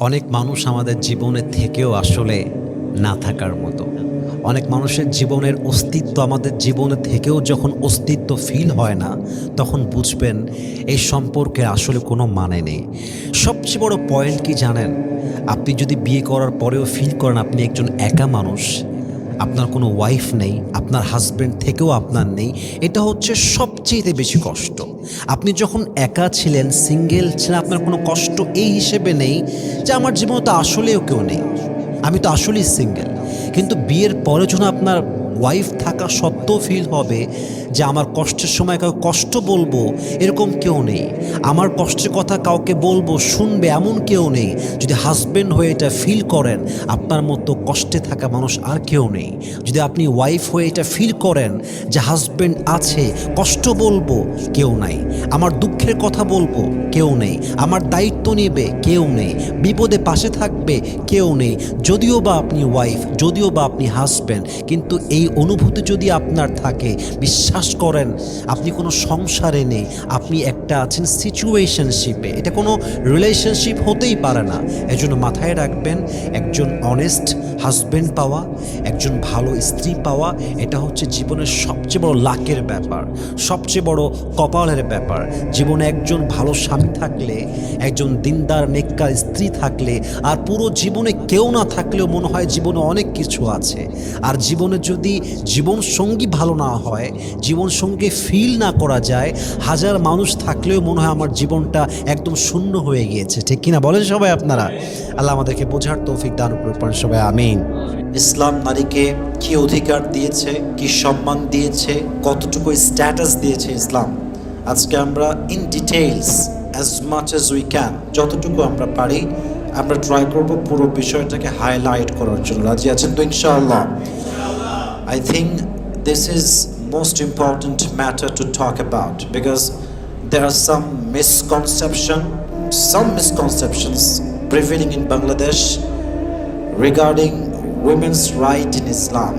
অনেক মানুষ আমাদের জীবনে থেকেও আসলে না থাকার মতো। অনেক মানুষের জীবনের অস্তিত্ব আমাদের জীবনে থেকেও যখন অস্তিত্ব ফিল হয় না, তখন বুঝবেন এই সম্পর্কে আসলে কোনো মানে নেই। সবচেয়ে বড় পয়েন্ট কি জানেন? আপনি যদি বিয়ে করার পরেও ফিল করেন আপনি একজন একা মানুষ, আপনার কোনো ওয়াইফ নেই, আপনার হাসব্যান্ড থেকেও আপনার নেই, এটা হচ্ছে সবচেয়ে বেশি কষ্ট। আপনি যখন একা ছিলেন, সিঙ্গেল ছিলেন, আপনার কোনো কষ্ট এই হিসেবে নেই যে আমার জীবনে তো আসলেও কেউ নেই, আমি তো আসলেই সিঙ্গেল। কিন্তু বিয়ের পরে যখন আপনার ওয়াইফ থাকা সত্ত্বেও ফিল হবে যে আমার কষ্টের সময় কাউকে কষ্ট বলবো এরকম কেউ নেই, আমার কষ্টের কথা কাউকে বলবো শুনবে এমন কেউ নেই। যদি হাজব্যান্ড হয়ে এটা ফিল করেন আপনার মতো কষ্টে থাকা মানুষ আর কেউ নেই। যদি আপনি ওয়াইফ হয়ে এটা ফিল করেন যে হাজব্যান্ড আছে, কষ্ট বলবো কেউ নাই, আমার দুঃখের কথা বলবো কেউ নেই, আমার দায়িত্ব নেবে কেউ নেই, বিপদে পাশে থাকবে কেউ নেই, যদিও বা আপনি ওয়াইফ, যদিও বা আপনি হাজব্যান্ড, কিন্তু এই অনুভূতি যদি আপনার থাকে, বিশ্বাস করেন আপনি কোনো সংসারে নেই, আপনি একটা আছেন সিচুয়েশনশিপে। এটা কোনো রিলেশনশিপ হতেই পারে না। এজন্য মাথায় রাখবেন, একজন অনেস্ট হাজব্যান্ড পাওয়া, একজন ভালো স্ত্রী পাওয়া, এটা হচ্ছে জীবনের সবচেয়ে বড় লাকের ব্যাপার, সবচেয়ে বড় কপালের ব্যাপার। জীবনে একজন ভালো স্বামী থাকলে, একজন দিনদার নেককার স্ত্রী থাকলে, আর পুরো জীবনে কেউ না থাকলেও মনে হয় জীবনে অনেক কিছু আছে। আর জীবনে যদি জীবন সঙ্গী ভালো না হয়, জীবন সঙ্গী ফিল না করা যায়, হাজার মানুষ থাকলেও মনে হয় আমার জীবনটা একদম শূন্য হয়ে গিয়েছে। ঠিক কিনা বলেন সবাই আপনারা? আল্লাহ আমাদেরকে বোঝার তৌফিক দান করুন সবাই, আমিন। ইসলাম নারীকে কি অধিকার দিয়েছে, কি সম্মান দিয়েছে, কতটুকু স্ট্যাটাস দিয়েছে ইসলাম, আজকে আমরা in details as much as we can, যতটুকু আমরা পারি আমরা ট্রাই করব পুরো বিষয়টাকে হাইলাইট করার জন্য। রাজি আছেন তো ইনশাআল্লাহ? I think this is most important matter to talk about because there are some misconceptions prevailing in Bangladesh regarding women's right in Islam.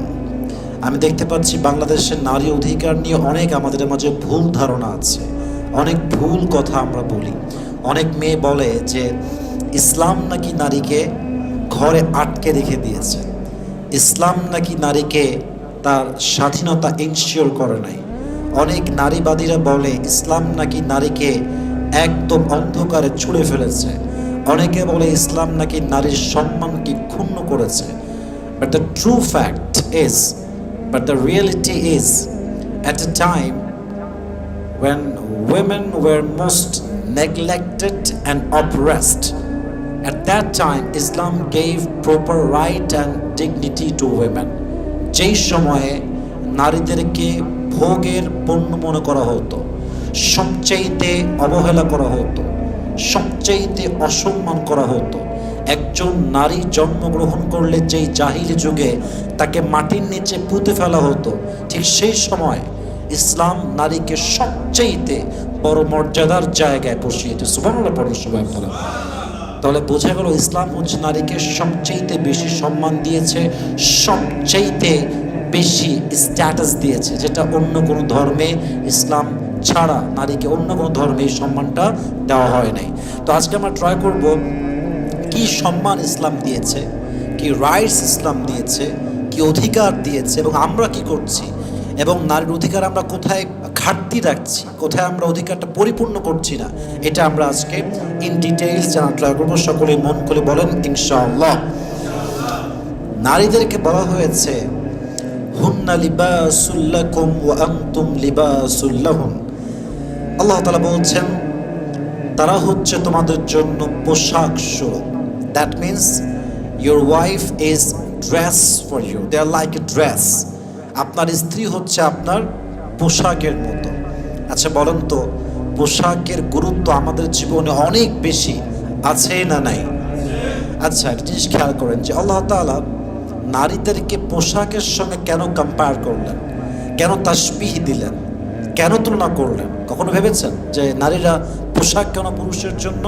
আমি দেখতে পাচ্ছি বাংলাদেশের নারী অধিকার নিয়ে অনেক আমাদের মাঝে ভুল ধারণা আছে, অনেক ভুল কথা আমরা বলি। অনেক মেয়ে বলে যে ইসলাম নাকি নারীকে ঘরে আটকে রেখে দিয়েছে, ইসলাম নাকি নারীকে তার স্বাধীনতা ইনশিওর করে নাই। অনেক নারীবাদীরা বলে ইসলাম নাকি নারীকে একদম অন্ধকারে ছুঁড়ে ফেলেছে। অনেকে বলে ইসলাম নাকি নারীর সম্মানকে ক্ষুণ্ণ করেছে। But the true fact is, but the reality is, at a time when women were most neglected and oppressed, at that time Islam gave proper right and dignity to women. যেই সময়ে নারীদেরকে ভোগের পণ্য মনে করা হতো, সবচাইতে অবহেলা করা হতো, সবচাইতে অসম্মান করা হতো। একজন নারী জন্মগ্রহণ করলে যেই জাহিলি যুগে তাকে মাটির নিচে পুঁতে ফেলা হতো, ঠিক সেই সময় ইসলাম নারীকে সবচাইতে বড় মর্যাদার জায়গায় বসিয়েছে। সুবহানাল্লাহ পড়ুন সবাই আপনারা। তাহলে বোঝা গেল ইসলাম হচ্ছে নারীকে সবচাইতে বেশি সম্মান দিয়েছে, সবচাইতে বেশি স্ট্যাটাস দিয়েছে, যেটা অন্য কোনো ধর্মে ইসলাম ছাড়া নারীকে অন্য কোনো ধর্মে এই সম্মানটা দেওয়া হয় নাই। তো আজকে আমরা ট্রাই করব কি সম্মান ইসলাম দিয়েছে, কি রাইটস ইসলাম দিয়েছে, কি অধিকার দিয়েছে, এবং আমরা কি করছি, এবং নারীর অধিকার আমরা কোথায় ঘাটতি রাখছি, কোথায় আমরা অধিকারটা পরিপূর্ণ করছি না, এটা আমরা আজকে ইন ডিটেইলস জানার ট্রাই করবো। সকলে মন খুলে বলেন ইনশাআল্লাহ। নারীদেরকে বলা হয়েছে হুন্না লিবাসুল লাকুম ওয়া আনতুম লিবাসুল লাহুন। আল্লাহ তাআলা বলছেন তারা হচ্ছে তোমাদের জন্য পোশাক স্বরূপ। That means your wife is dress for you, they are like a dress. আপনার স্ত্রী হচ্ছে আপনার পোশাকের মতো। আচ্ছা বলেন তো, পোশাকের গুরুত্ব আমাদের জীবনে অনেক বেশি আছে না নাই? আচ্ছা একটা জিনিস খেয়াল করেন যে আল্লাহ তাআলা নারীদেরকে পোশাকের সঙ্গে কেন কম্পেয়ার করলেন, কেন তাশবিহ দিলেন, কেন তুলনা করলেন? কখনো ভেবেছেন যে নারীরা পোশাক কেন পুরুষের জন্য?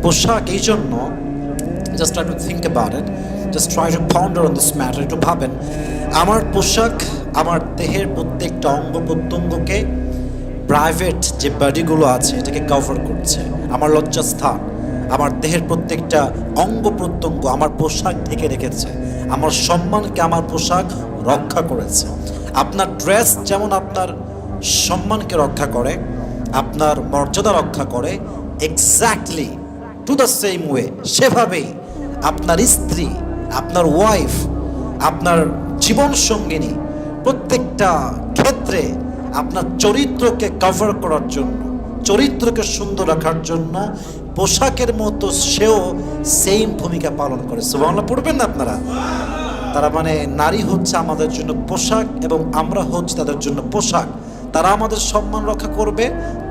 পোশাক এই জন্য, just try to think about it, just try to ponder on this matter. একটু ভাবেন, আমার পোশাক আমার দেহের প্রত্যেকটা অঙ্গ প্রত্যঙ্গকে, প্রাইভেট যে বডিগুলো আছে এটাকে কভার করছে, আমার লজ্জাস্থান, আমার দেহের প্রত্যেকটা অঙ্গ প্রত্যঙ্গ আমার পোশাক ঢেকে রেখেছে, আমার সম্মানকে আমার পোশাক রক্ষা করেছে। আপনার ড্রেস যেমন আপনার সম্মানকে রক্ষা করে, আপনার মর্যাদা রক্ষা করে, exactly to the same way সেভাবেই আপনার স্ত্রী, আপনার ওয়াইফ, আপনার জীবন সঙ্গিনী প্রত্যেকটা ক্ষেত্রে আপনার চরিত্রকে কভার করার জন্য, চরিত্রকে সুন্দর রাখার জন্য পোশাকের মতো সেও সেম ভূমিকা পালন করে। সুবহানাল্লাহ পড়বেন না আপনারা? তারা মানে নারী হচ্ছে আমাদের জন্য পোশাক এবং আমরা হচ্ছে তাদের জন্য পোশাক। তারা আমাদের সম্মান রক্ষা করবে,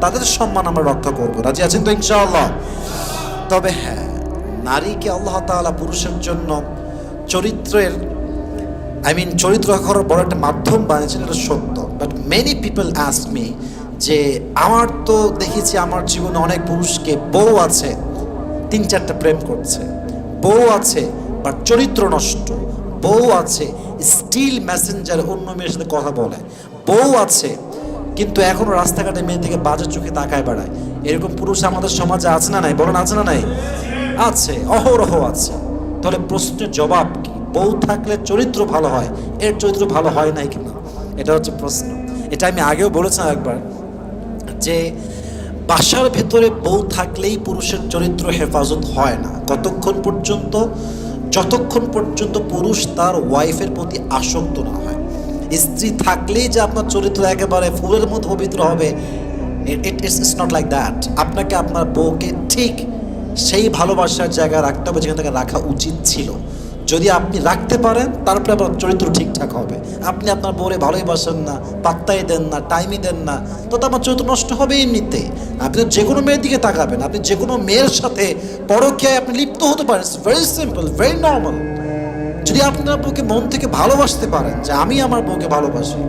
তাদের সম্মান আমরা রক্ষা করবো। রাজি আছেন তো ইনশাআল্লাহ? তবে হ্যাঁ, নারীকে আল্লাহ তাআলা পুরুষের জন্য চরিত্রের চরিত্র রক্ষার বড় একটা মাধ্যম বানিয়েছেন, এটা সত্য। But many people ask me যে আমার তো দেখেছি আমার জীবনে অনেক পুরুষকে বউ আছে 3-4টা প্রেম করছে, বউ আছে বাট চরিত্র নষ্ট, বউ আছে স্টিল মেসেঞ্জার অন্য মেয়ের সাথে কথা বলে, বউ আছে কিন্তু এখনো রাস্তাঘাটে মেয়ে থেকে বাজে চোখে তাকায় বেড়ায়। এরকম পুরুষ আমাদের সমাজে আছে না নাই? বলেন আছে না নাই? আছে, অহরহ আছে। তাহলে প্রশ্নের জবাব কি? বউ থাকলে চরিত্র ভালো হয়, এর চরিত্র ভালো হয় নাই কিনা, এটা হচ্ছে প্রশ্ন। এটা আমি আগেও বলেছিলাম একবার যে বাসার ভেতরে বউ থাকলেই পুরুষের চরিত্র হেফাজত হয় না যতক্ষণ পর্যন্ত পুরুষ তার ওয়াইফের প্রতি আসক্ত না হয়। স্ত্রী থাকলেই যে আপনার চরিত্র একেবারে ফুলের মতো পবিত্র হবে, ইটস নট লাইক দ্যাট। আপনাকে আপনার বউকে ঠিক সেই ভালোবাসার জায়গায় রাখতে হবে যেখান থেকে রাখা উচিত ছিল। যদি আপনি রাখতে পারেন তারপরে আপনার চরিত্র ঠিকঠাক হবে। আপনি আপনার বউরে ভালোই বাসেন না, পাত্তাই দেন না, টাইমই দেন না, তো আমার চরিত্র নষ্ট হবে এমনিতে। আপনি যে কোনো মেয়ের দিকে তাকাবেন, আপনি যে কোনো মেয়ের সাথে পরকীয়ায় আপনি লিপ্ত হতে পারেন। It's very simple, very normal. যদি আপনার বউকে মন থেকে ভালোবাসতে পারেন যে আমি আমার বউকে ভালোবাসি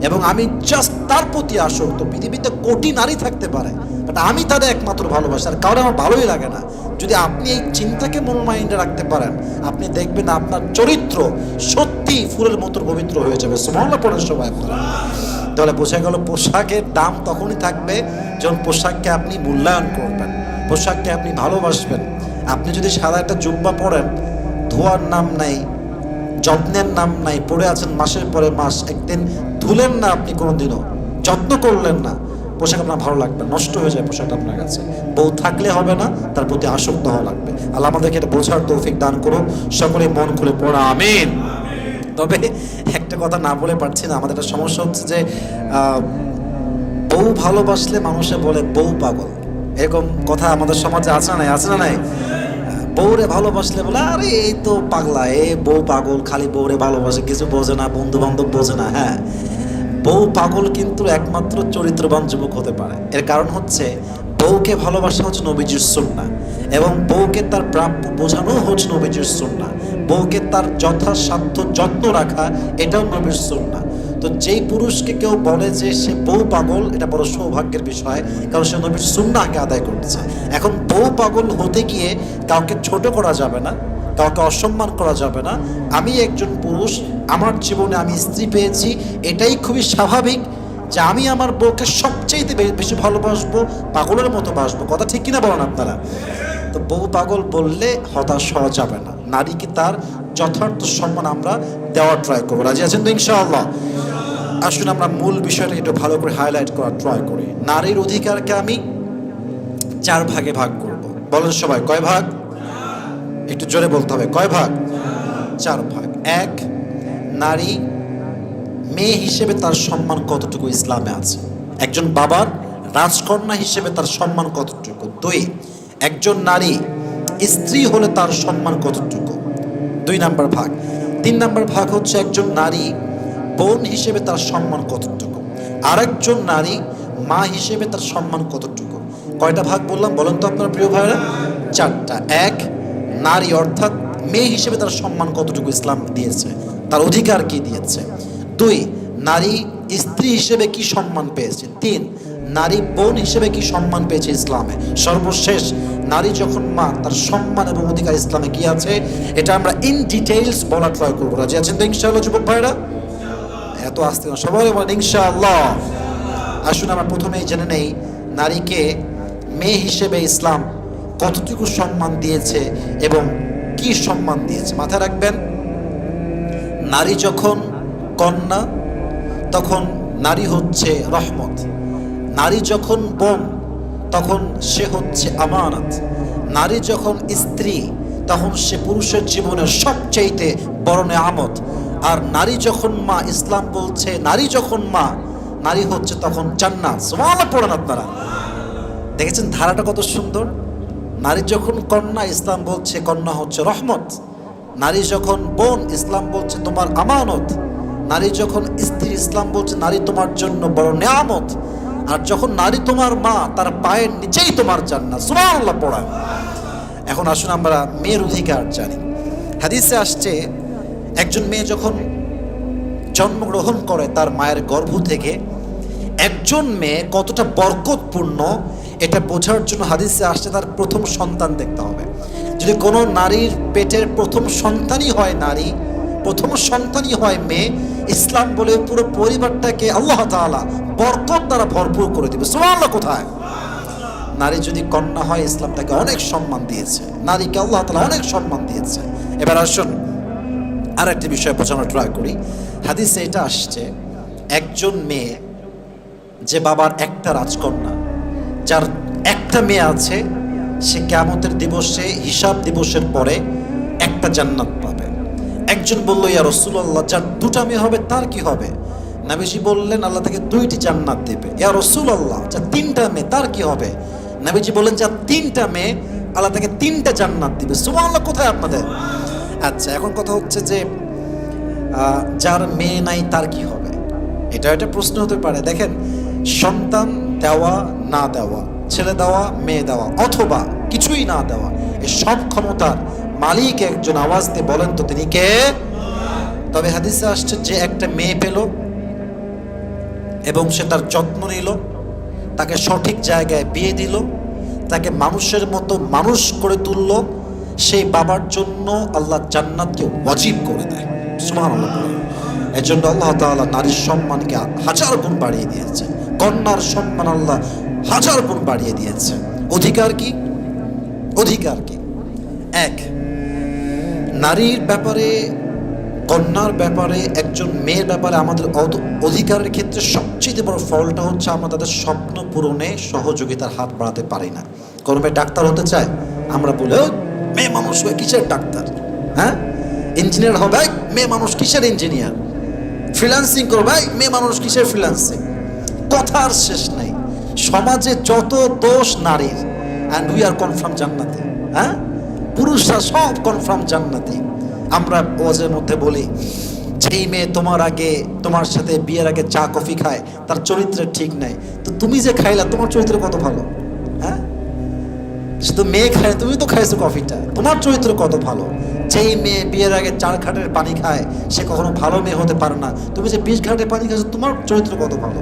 এবং আমি জাস্ট তার প্রতি আসক্ত, পৃথিবীতে কোটি নারী থাকতে পারে বাট আমি তাদের একমাত্র ভালোবাসি, আর কারণ আমার ভালোই লাগে না। যদি আপনি এই চিন্তাকে মন মাইন্ডে রাখতে পারেন, আপনি দেখবেন আপনার চরিত্র সত্যি ফুলের মতো পবিত্র হয়ে যাবে। সুবহানাল্লাহ পড়েন সবাই আপনারা। তাহলে বোঝা গেল পোশাকের দাম তখনই থাকবে যখন পোশাককে আপনি মূল্যায়ন করবেন, পোশাককে আপনি ভালোবাসবেন। আপনি যদি সাদা একটা জুব্বা পরেন, ধোয়ার নাম নাই, যত্নের নাম নাই, পড়ে আছেন মাসের পরে মাস, একদিন ধুলেন না, আপনি কোনোদিনও যত্ন করলেন না, পোশাক আপনার ভালো লাগবে, নষ্ট হয়ে যায় পোশাকটা আপনার কাছে। বউ থাকলে হবে না, তার প্রতি আসক্ত হওয়া লাগবে। আল্লাহ আমাদেরকে এটা বোঝার তৌফিক দান করুন, সকলে মন খুলে পড়া আমিন। তবে একটা কথা না বলে পারছি না, আমাদের একটা সমস্যা হচ্ছে যে বউ ভালোবাসলে মানুষে বলে বউ পাগল, এরকম কথা আমাদের সমাজে আছে না নাই? আছে না নাই? বউরে ভালোবাসলে বলে আরে এই তো পাগলা, বউ পাগল, খালি বউরে ভালোবাসে, কিছু বোঝে না, বন্ধু বান্ধব বোঝে না। হ্যাঁ, বউ পাগল কিন্তু একমাত্র চরিত্রবান যুবক হতে পারে। এর কারণ হচ্ছে বউকে ভালোবাসা হচ্ছে নবীজির সুন্নাহ এবং বউকে তার প্রাপ্য বোঝানো হচ্ছে নবীজির সুন্নাহ। বউকে তার যথাসাধ্য যত্ন রাখা এটাও নবীর সুন্নাহ। তো যেই পুরুষকে কেউ বলে যে সে বউ পাগল, এটা বড় সৌভাগ্যের বিষয়, কারণ সে নবীর সুন্নাহকে আদায় করছে। এখন বউ পাগল হতে গিয়ে কাউকে ছোট করা যাবে না, কাউকে অসম্মান করা যাবে না। আমি একজন পুরুষ, আমার জীবনে আমি স্ত্রী পেয়েছি, এটাই খুবই স্বাভাবিক যে আমি আমার বউকে সবচেয়ে বেশি ভালোবাসবো, পাগলের মতো বাসবো। কথা ঠিক কিনা বলেন আপনারা? তো বউ পাগল বললে হতাশ হওয়া যাবে না, নারীকে তার যথার্থ সম্মান আমরা দেওয়ার ট্রাই করবো। রাজি আছেন তো ইনশাআল্লাহ? আসুন আমরা মূল বিষয়টা একটু ভালো করে হাইলাইট করার ট্রাই করি। নারীর অধিকারকে আমি 4 ভাগে ভাগ করব। বলেন সবাই, কয় ভাগ? একটু জোরে বলতে হবে, কয় ভাগ? 4 ভাগ। 1, নারী মেয়ে হিসেবে তার সম্মান কতটুকু ইসলামে আছে, একজন বাবার রাজকন্যা হিসেবে তার সম্মান কতটুকু। 2, একজন নারী স্ত্রী হলে তার সম্মান কতটুকু, 2 নাম্বার ভাগ। 3 নাম্বার ভাগ হচ্ছে একজন নারী বোন হিসেবে তার সম্মান কতটুকু, আরেকজন নারী মা হিসেবে তার সম্মান কতটুকু। কয়টা ভাগ বললাম বলেন তো আপনার প্রিয় ভাইরা? 4টা। 1, নারী অর্থাৎ মেয়ে হিসেবে তার সম্মান কতটুকু ইসলাম দিয়েছে, তার অধিকার কি দিয়েছে। 2, নারী স্ত্রী হিসেবে কি সম্মান পেয়েছে। 3, নারী বোন হিসেবে কি সম্মান পেয়েছে ইসলামে। সর্বশেষ, নারী যখন মা, তার সম্মান এবং অধিকার ইসলামে কি আছে, এটা আমরা ইন ডিটেইলস বলা ট্রাই করবো। রাজি আছেন তো ইনশাআল্লাহ যুবক ভাইরা? এত আসতে না, সবাই বলেন ইনশাআল্লাহ। আসুন আমরা প্রথমেই জেনে নেই নারীকে মেয়ে হিসেবে ইসলাম কতটুকু সম্মান দিয়েছে এবং কি সম্মান দিয়েছে। মাথায় রাখবেন, নারী যখন কন্যা তখন নারী হচ্ছে রহমত, নারী যখন বোন তখন সে হচ্ছে আমানত, নারী যখন স্ত্রী তখন সে পুরুষের জীবনের সবচাইতে বড় নেয়ামত, আর নারী যখন মা, ইসলাম বলছে নারী যখন মা, নারী হচ্ছে তখন জান্নাত। সুবহানাল্লাহ পড়েন আপনারা। দেখেছেন ধারাটা কত সুন্দর। নারী যখন কন্যা, ইসলাম বলছে কন্যা হচ্ছে রহমত, নারী যখন বোন, ইসলাম বলছে তোমার আমানত, নারী যখন স্ত্রী, ইসলাম বলছে নারী তোমার জন্য বড় নেয়ামত, আর যখন নারী তোমার মা, তার পায়ের নিচেই তোমার জান্নাত। সুবহানাল্লাহ পড়া। এখন আসুন আমরা মেয়ের অধিকার জানি। হাদিসে আসছে একজন মেয়ে যখন জন্মগ্রহণ করে তার মায়ের গর্ভ থেকে, একজন মেয়ে কতটা বরকতপূর্ণ এটা বোঝার জন্য হাদিসে আসছে তার প্রথম সন্তান দেখতে হবে। যদি কোনো নারীর পেটের প্রথম সন্তানই হয় নারী, প্রথম সন্তানই হয় মেয়ে, ইসলাম বলে পুরো পরিবারটাকে আল্লাহ তাআলা বরকত দ্বারা ভরপুর করে দিবে। সুবহানাল্লাহ। কোথায়? নারী যদি কন্যা হয়, ইসলাম তাকে অনেক সম্মান দিয়েছে, নারীকে আল্লাহ তাআলা অনেক সম্মান দিয়েছে। এবার আসুন আর একটি বিষয় বোঝানোর ট্রাই করি। হাদিসে এটা আসছে একজন মেয়ে যে বাবার একটা রাজকন্যা, যার একটা মেয়ে আছে, সে কিয়ামতের দিবসে, হিসাব দিবসের পরে একটা জান্নাত পাবে। একজন বলল, ইয়া রাসূলুল্লাহ, যার দুটা মেয়ে হবে তার কি হবে? নবীজি বললেন, আল্লাহ তাকে 2টি জান্নাত দেবে। ইয়া রাসূলুল্লাহ, যার 3টা মেয়ে তার কি হবে? নবীজি বললেন, যার 3টা মেয়ে, আল্লাহ তাকে 3টা জান্নাত দিবে। সুবহানাল্লাহ। কোথায় আপনাদের? আচ্ছা, এখন কথা হচ্ছে যে যার মেয়ে নাই তার কি হবে? এটা একটা প্রশ্ন হতে পারে। দেখেন, সন্তান দেওয়া না দেওয়া, ছেলে দেওয়া মেয়ে দেওয়া, অথবা কিছুই না দেওয়া, এই সব ক্ষমতার মালিক একজন। আওয়াজ দিয়ে বলেন তো তিনি কে? তবে হাদিসে আসছে যে একটা মেয়ে পেল এবং সে তার যত্ন নিল, তাকে সঠিক জায়গায় বিয়ে দিল, তাকে মানুষের মতো মানুষ করে তুলল, সেই বাবার জন্য আল্লাহ জান্নাতকে ওয়াজিব করে দেয়। সুবহানাল্লাহ। এজন্য আল্লাহ তাআলা নারীর সম্মানকে 1000 গুণ বাড়িয়ে দিয়েছে, কন্যার সম্মান আল্লাহ 1000 গুণ বাড়িয়ে দিয়েছে। অধিকার কি? অধিকার কি? এক, নারীর ব্যাপারে, কন্যার ব্যাপারে, একজন মেয়ের ব্যাপারে আমাদের অধিকারের ক্ষেত্রে সবচেয়ে বড় ফলটা হচ্ছে আমরা তাদের স্বপ্ন পূরণে সহযোগিতার হাত বাড়াতে পারি না। কোনো মেয়ে ডাক্তার হতে চায়, আমরা বলে মেয়ে মানুষ হয়ে কিসের ডাক্তার, হ্যাঁ? ইঞ্জিনিয়ার হবে, মেয়ে মানুষ কিসের ইঞ্জিনিয়ার? ফ্রিল্যান্সিং করবে, মেয়ে মানুষ কিসের ফ্রিল্যান্সিং? কথার শেষ নাই। সমাজে যত দোষ নারীর, অ্যান্ড উই আর কনফার্ম জান্নাতি। হ্যাঁ, পুরুষরা সব কনফার্ম জান্নাতি। আমরা ওয়াজের মধ্যে বলি, যেই মেয়ে তোমার আগে, তোমার সাথে বিয়ের আগে চা কফি খায়, তার চরিত্রের ঠিক নাই, তো তুমি যে খাইলা তোমার চরিত্র কত ভালো? হ্যাঁ, শুধু মেয়ে খায়, তুমি তো খাইছো কফিটা, তোমার চরিত্র কত ভালো। যেই মেয়ে বিয়ের আগে 4 ঘাটের পানি খায়, সে কখনো ভালো মেয়ে হতে পারে না। তুমি যে 20 ঘাটের পানি খাইছো, তোমার চরিত্র কত ভালো।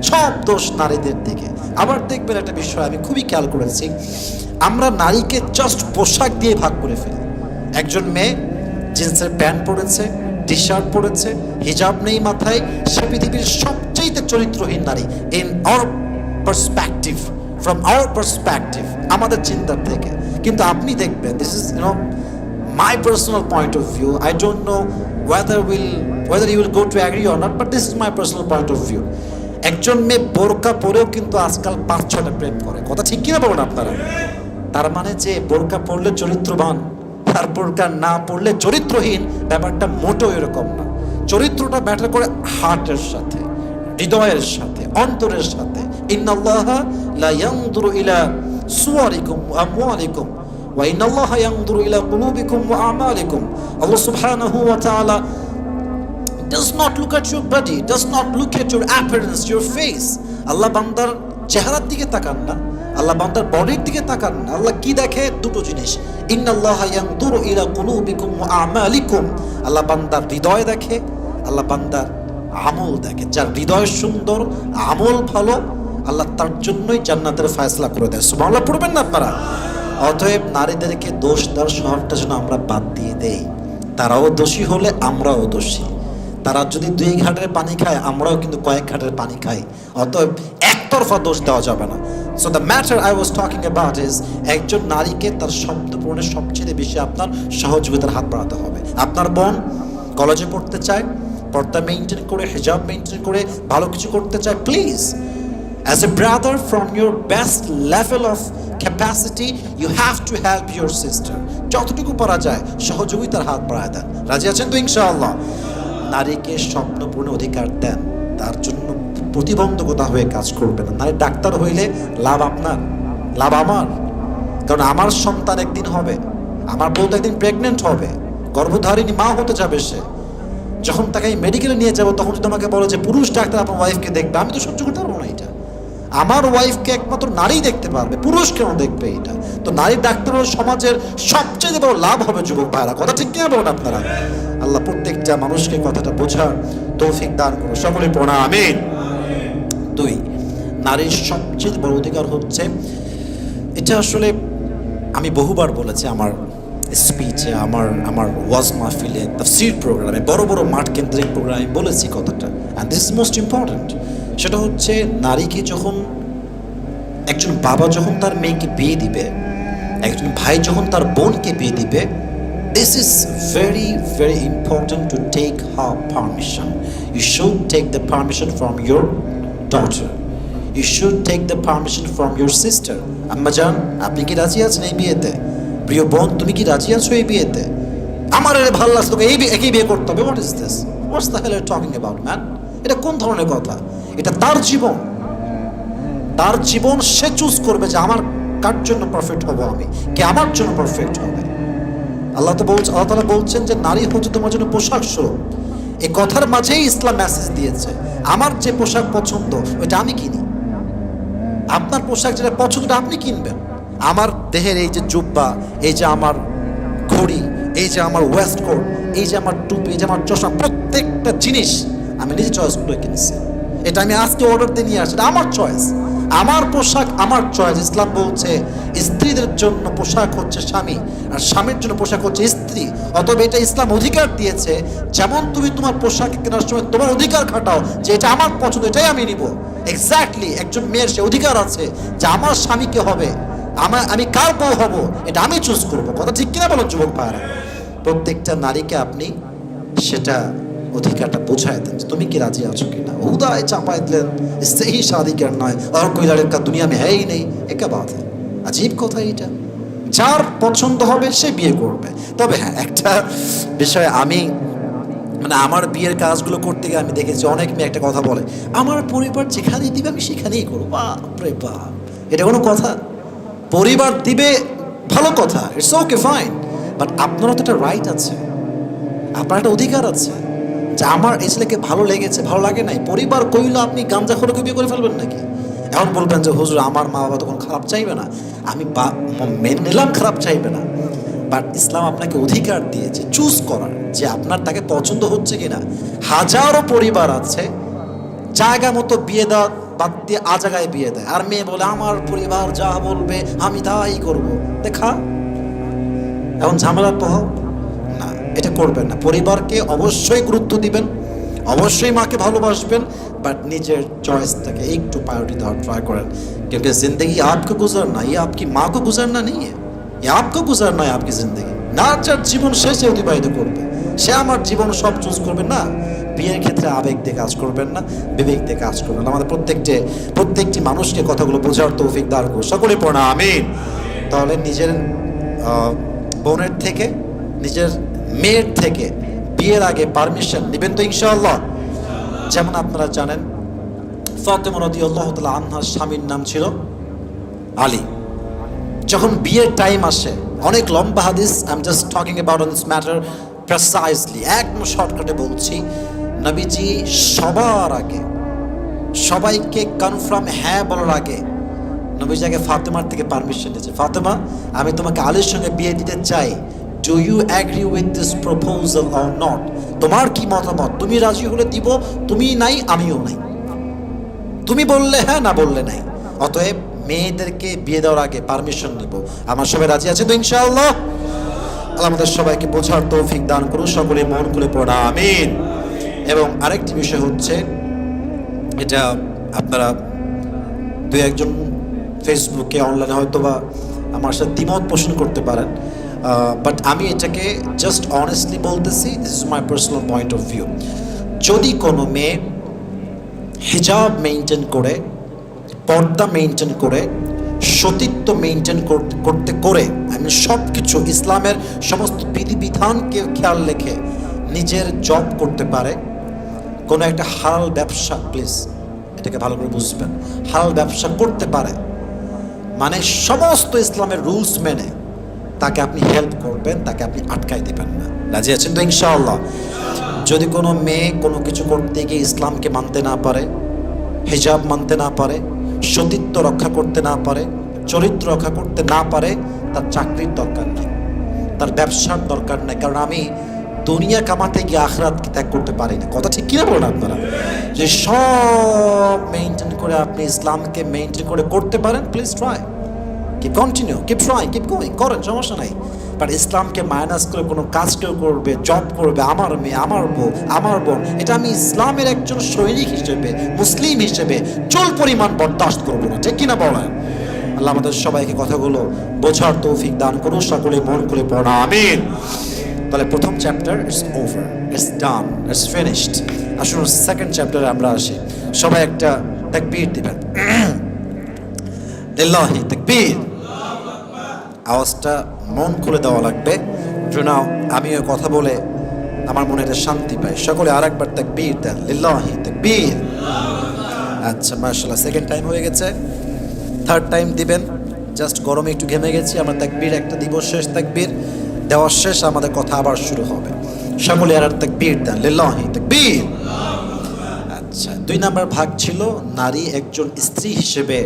সব দোষ নারীদের দিকে। আবার দেখবেন একটা বিষয় আমি খুবই খেয়াল করেছি, আমরা নারীকে জাস্ট পোশাক দিয়ে ভাগ করে ফেলি। একজন মেয়ে জিন্সের প্যান্ট পরেছে, টি শার্ট পরেছে, হিজাব নেই মাথায়, সে পৃথিবীর সবচেয়ে চরিত্রহীন নারী। In our perspective, from our perspective, আমাদের চিন্তার থেকে। কিন্তু আপনি দেখবেন, this is my personal point of view. I don't know whether you will go to agree or not, but this is my personal point of view. একজন মেয়ে বোরকা পরেও কিন্তু আজকাল 5-6টা প্রেম করে। কথা ঠিক কিনা বলুন আপনারা? তার মানে যে বোরকা পরলে চরিত্রবান, আর বোরকা না পরলে চরিত্রহীন, ব্যাপারটা মোটেও এরকম না। চরিত্রটা ম্যাটার করে হার্টের সাথে, হৃদয়ের সাথে, অন্তরের সাথে। ইন্নাল্লাহা লা ইয়ানজুরু ইলা সুওয়ারিকুম ওয়া আমওয়ালিকুম ওয়া ইন্নাল্লাহা ইয়ানজুরু ইলা কুলুবিকুম ওয়া আমালিকুম। আল্লাহ সুবহানাহু ওয়া তাআলা does not look at your body, does not look at your appearance, your face. আল্লাহ বান্দার চেহারার দিকে তাকান না, আল্লাহ বান্দার বডির দিকে তাকান না। আল্লাহ কি দেখে? দুটো জিনিস। ইন্নাল্লাহা ইয়ানজুরু ইলা কুলুবিকুম ওয়া আমালিকুম। আল্লাহ বান্দার হৃদয় দেখে, আল্লাহ বান্দার আমল দেখে। যার হৃদয় সুন্দর, আমল ভালো, আল্লাহ তার জন্যই জান্নাতের ফয়সালা করে দেয়। সুবহানাল্লাহ পড়বেন না আপনারা? অতএব নারীদেরকে দোষ দেওয়ার স্বভাবটা যেন আমরা বাদ দিয়ে দেই। তারাও দোষী হলে আমরাও দোষী, তারা যদি 2 ঘাটের পানি খায়, আমরাও কিন্তু কয়েক ঘাটের পানি খাই। অতএব একতরফা দোষ দেওয়া যাবে না। So the matter I was talking about is, একজন নারীকে তার শব্দ পূরণের সবচেয়ে বেশি আপনার সহযোগিতার হাত বাড়াতে হবে। আপনার বোন কলেজে পড়তে চায়, পর্দা মেনটেন করে, হিজাব মেনটেন করে ভালো কিছু করতে চায়, please as a brother from your best level of capacity you have to help your sister, যতটুকু পারা যায় সহযোগিতার হাত বাড়ায় দেন। রাজি আছেন তো ইনশাআল্লাহ? নারীকে স্বপ্ন পূরণের অধিকার দেন, তার জন্য প্রতিবন্ধকতা হয়ে কাজ করবেন না। নারী ডাক্তার হইলে লাভ আপনার, লাভ আমার, কারণ আমার সন্তান একদিন হবে, আমার বউ তো একদিন প্রেগনেন্ট হবে, গর্ভধারিণী মা হতে যাবে সে। যখন তাকে আমি মেডিকেলে নিয়ে যাবো, তখন যদি আমাকে বলো যে পুরুষ ডাক্তার আপনার ওয়াইফকে দেখবে, আমি তো সহ্য করতে পারবো না। এটা আমার ওয়াইফকে একমাত্র নারী দেখতে পারবে, পুরুষ কেন দেখবে? এটা তো নারী ডাক্তার হলে সমাজের সবচেয়ে বড় লাভ হবে যুবক ভাইরা। কথা ঠিক কিনা বলেন আপনারা? আল্লাহ প্রত্যেকটা মানুষকে কথাটা বোঝার তৌফিক দান করুন, সকলে পড়া আমিন। 2, নারীর সবচেয়ে বড় অধিকার হচ্ছে, এটা আসলে আমি বহুবার বলেছি আমার স্পিচে, আমার ওয়াজ মাহফিলে, তাফসীর প্রোগ্রামে, বড় বড় মাঠ কেন্দ্রিক প্রোগ্রামে বলেছি কথাটা, and this is most important. সেটা হচ্ছে নারীকে যখন একজন বাবা যখন তার মেয়েকে বিয়ে দিবে, একজন ভাই যখন তার বোনকে বিয়ে দিবে, this is very very important to take her permission. You should take the permission from your daughter. You should take the permission from your sister. আম্মা জান, আপনি কি রাজি আছেন এই বিয়েতে? প্রিয় বোন, তুমি কি রাজি আছো এই বিয়েতে? আমার এর ভালো লাগছে, তোকে একই বিয়ে করতে হবে। What is this? What's the hell are you talking about, man? এটা কোন ধরনের কথা? এটা তার জীবন, তার জীবন সে চুজ করবে যে আমার কার জন্য পারফেক্ট হবো, আমি কে আমার জন্য পারফেক্ট হবে। আল্লাহ তাআলা বলছেন যে নারী হচ্ছে তোমার জন্য পোশাক স্বরূপ। এই কথার মাঝেই ইসলাম মেসেজ দিয়েছে, আমার যে পোশাক পছন্দ ওইটা আমি কিনি, আপনার পোশাক যেটা পছন্দ আপনি কিনবেন। আমার দেহের এই যে জুব্বা, এই যে আমার ঘড়ি, এই যে আমার ওয়েস্ট কোট, এই যে আমার টুপি, এই যে আমার চশমা, প্রত্যেকটা জিনিস আমি নিজে চয়েস করে কিনেছি। এটা আমি আজকে অর্ডার দিয়ে নিয়ে আসছি, এটা আমার চয়েস, আমার পোশাক আমার চয়েস। ইসলাম বলছে স্ত্রীদের জন্য পোশাক হচ্ছে স্বামী, আর স্বামীর জন্য পোশাক হচ্ছে স্ত্রী। অতএব এটা ইসলাম অধিকার দিয়েছে, যেমন তুমি তোমার পোশাক কেনার সময় তোমার অধিকার খাটাও যে এটা আমার পছন্দ, এটাই আমি নিব। এক্স্যাক্টলি একজন মেয়ের সে অধিকার আছে যে আমার স্বামীকে হবে, আমি কার বউ হব এটা আমি চুজ করবো। কথা ঠিক কিনা বলো যুবক ভাইরা? প্রত্যেকটা নারীকে আপনি সেটা অধিকারটা বোঝায় দেন, তুমি কি রাজি আছো কিনা। উদায় চাপাই দিলেন সেই শাদি करना है और कोई लड़का दुनिया में है ही नहीं, एक बात है, अजीब কথা এটা। যার পছন্দ হবে সে বিয়ে করবে। তবে হ্যাঁ, একটা বিষয় আমি মানে আমার বিয়ের কাজগুলো করতে গিয়ে আমি দেখেছি অনেক মেয়ে একটা কথা বলে, আমার পরিবার যেখানেই দিবে আমি সেখানেই করবো। বাপরে বাপ, এটা কোনো কথা? পরিবার দিবে ভালো কথা, ইটস ওকে ফাইন, বাট আপনারও তো একটা রাইট আছে, আপনার একটা অধিকার আছে যে আমার এই ছেলেকে ভালো লেগেছে, ভালো লাগে নাই। পরিবার কইলো আপনি গামজাখোরকে বিয়ে করে ফেলবেন নাকি? এখন বলবেন যে হুজুর আমার মা বাবা তখন খারাপ চাইবে না, আমি মেনে নিলাম খারাপ চাইবে না, বাট ইসলাম আপনাকে অধিকার দিয়েছে চুজ করার যে আপনার তাকে পছন্দ হচ্ছে কিনা। হাজারো পরিবার আছে জায়গা মতো বিয়ে দেওয়া বাদ দিয়ে জায়গায় বিয়ে দেয়, আর মেয়ে বলে আমার পরিবার যা বলবে আমি তাই করবো। দেখা এখন ঝামেলার প্রভাব না, এটা করবেন না। পরিবারকে অবশ্যই গুরুত্ব দিবেন, অবশ্যই মাকে ভালোবাসবেন, বাট নিজের চয়েসটাকে একটু प्रायोरिटी দেওয়ার ট্রাই করেন। क्योंकि जिंदगी आपको गुजरना, ये आपकी माँ को गुजरना नहीं है, ये आपको गुजरना है आपकी जिंदगी। না যার জীবন শেষে অতিবাহিত করবে সে আমার জীবন সব চুজ করবে না। বিয়ের ক্ষেত্রে আবেগ দিয়ে কাজ করবেন না, বিবেক দিয়ে কাজ করবেন। আমাদের প্রত্যেকটি মানুষকে কথাগুলো বোঝার তৌফিক দান করুন, সকলে পড়া আমিন। তাহলে নিজের বোনের থেকে, নিজের মেয়ের থেকে বিয়ের আগে পারমিশন নেবেন তো ইনশাআল্লাহ। যেমন আপনারা জানেন ফাতেমা রাদিয়াল্লাহু তাআলা আনহার স্বামীর নাম ছিল আলী। যখন বিয়ের টাইম আসে, অনেক লম্বা হাদিস, I am just talking about on this matter precisely, একদম শর্টকাটে বলছি। নবীজি সবার আগে সবাইকে কনফার্ম হ্যাঁ বলার আগে নবীজি আগে ফাতেমার থেকে পারমিশন নিয়েছে, ফাতেমা আমি তোমাকে আলীর সঙ্গে বিয়ে দিতে চাই, do you agree with this proposal or not? তোমার কি মতামত? তুমি রাজি হলে দিব, তুমি নাই আমিও নাই, তুমি বললে হ্যাঁ, না বললে নাই। অতএব মেয়েদেরকে বিয়ে দেওয়ার আগে পারমিশন নিব। আমার সবাই রাজি আছে তো ইনশাআল্লাহ? আল্লাহ আমাদের সবাইকে বোঝার তৌফিক দান করুন, সকলে মন খুলে পড়া আমিন। এবং আরেকটি বিষয় হচ্ছে, এটা আপনারা দু একজন ফেসবুকে অনলাইনে হয়তো বা আমার সাথে দ্বিমত পোষণ করতে পারেন, বাট আমি এটাকে জাস্ট অনেস্টলি বলতেছি, this is my personal point of view. যদি কোনো মেয়ে হিজাব মেনটেন করে, পর্দা মেনটেন করে, সতীত্ব মেনটেন করতে করে, আমি সব কিছু ইসলামের সমস্ত বিধিবিধানকে খেয়াল রেখে নিজের জব করতে পারে, কোনো একটা হালাল ব্যবসা, প্লিজ এটাকে ভালো করে বুঝবেন, হালাল ব্যবসা করতে পারে মানে সমস্ত ইসলামের রুলস মেনে তাকে আপনি হেল্প করবেন, তাকে আপনি আটকাই দেবেন না। রাজি আছেন তো ইনশাআল্লাহ? যদি কোনো মেয়ে কোনো কিছু করতে গিয়ে ইসলামকে মানতে না পারে, হিজাব মানতে না পারে, সতীত্ব রক্ষা করতে না পারে, চরিত্র রক্ষা করতে না পারে, তার চাকরির দরকার নেই, তার ব্যবসার দরকার নেই। কারণ আমি দুনিয়া কামাতে গিয়ে আখরাতকে ত্যাগ করতে পারি না। কথা ঠিক কিনা বলেন আপনারা? যে সব মেনটেন করে আপনি ইসলামকে মেনটেন করে করতে পারেন, please try, keep continue, keep try, keep going, করেন, সমস্যা নাই। বাট ইসলামকে মাইনাস করে কোনো কাজ কেউ করবে, জব করবে, আমার মেয়ে, আমার বউ, আমার বোন, এটা আমি ইসলামের একজন সৈনিক হিসেবে, মুসলিম হিসেবে চুল পরিমাণ বরদাস্ত করবো না। ঠিক কিনা বলেন? আল্লাহ আমাদের সবাইকে কথাগুলো বোঝার তৌফিক দান করুন, সকলে মন খুলে পড়া আমিন। তাহলে প্রথম chapter it's over, it's done, it's finished. আসুন সেকেন্ড চ্যাপ্টারে আমরা আসি। সবাই একটা তাকবীর দিবেন, লিল্লাহি তাকবীর। আওয়াজটা মন খুলে দেওয়া লাগবে, যেন আমিও কথা বলে আমার মনে একটা শান্তি পাই। সকলে আর একবার তাকবীর দেন, লিল্লাহি তাকবীর। আচ্ছা মাশাআল্লাহ, সেকেন্ড টাইম হয়ে গেছে, থার্ড টাইম দিবেন। জাস্ট গরমে একটু ঘেমে গেছি, আমরা তাকবীর একটা দিব, শেষ তাকবীর দেওয়ার শেষ আমাদের কথা আবার শুরু হবে। সকলে আর তাকবীর দেন, লিল্লাহি তাকবীর। আচ্ছা, 2 নাম্বার ভাগ ছিল নারী একজন স্ত্রী হিসেবে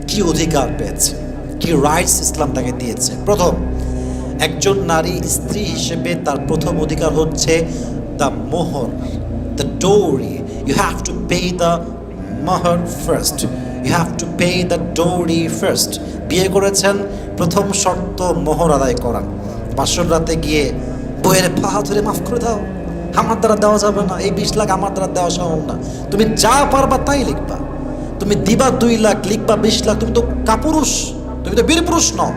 কি অধিকার পেয়েছে, কি রাইটস ইসলাম তাকে দিয়েছে। প্রথম, একজন নারী স্ত্রী হিসেবে তার প্রথম অধিকার হচ্ছে the mohor, the dowry. You have to pay the mohor first, you have to pay the dowry first. বিয়ে করেছেন, প্রথম শর্ত মোহর আদায় করা। বাসর রাতে গিয়ে বইয়ের পা ধরে মাফ করে দাও, আমার দ্বারা দেওয়া যাবে না, এই 20 লাখ আমার দ্বারা দেওয়া সম্ভব না, তুমি যা পারবা তাই লিখবা। তুমি দিবা 2 লাখ, লিখবা 20 লাখ, তুমি তো কাপুরুষ, তুমি তো বীর পুরুষ নও।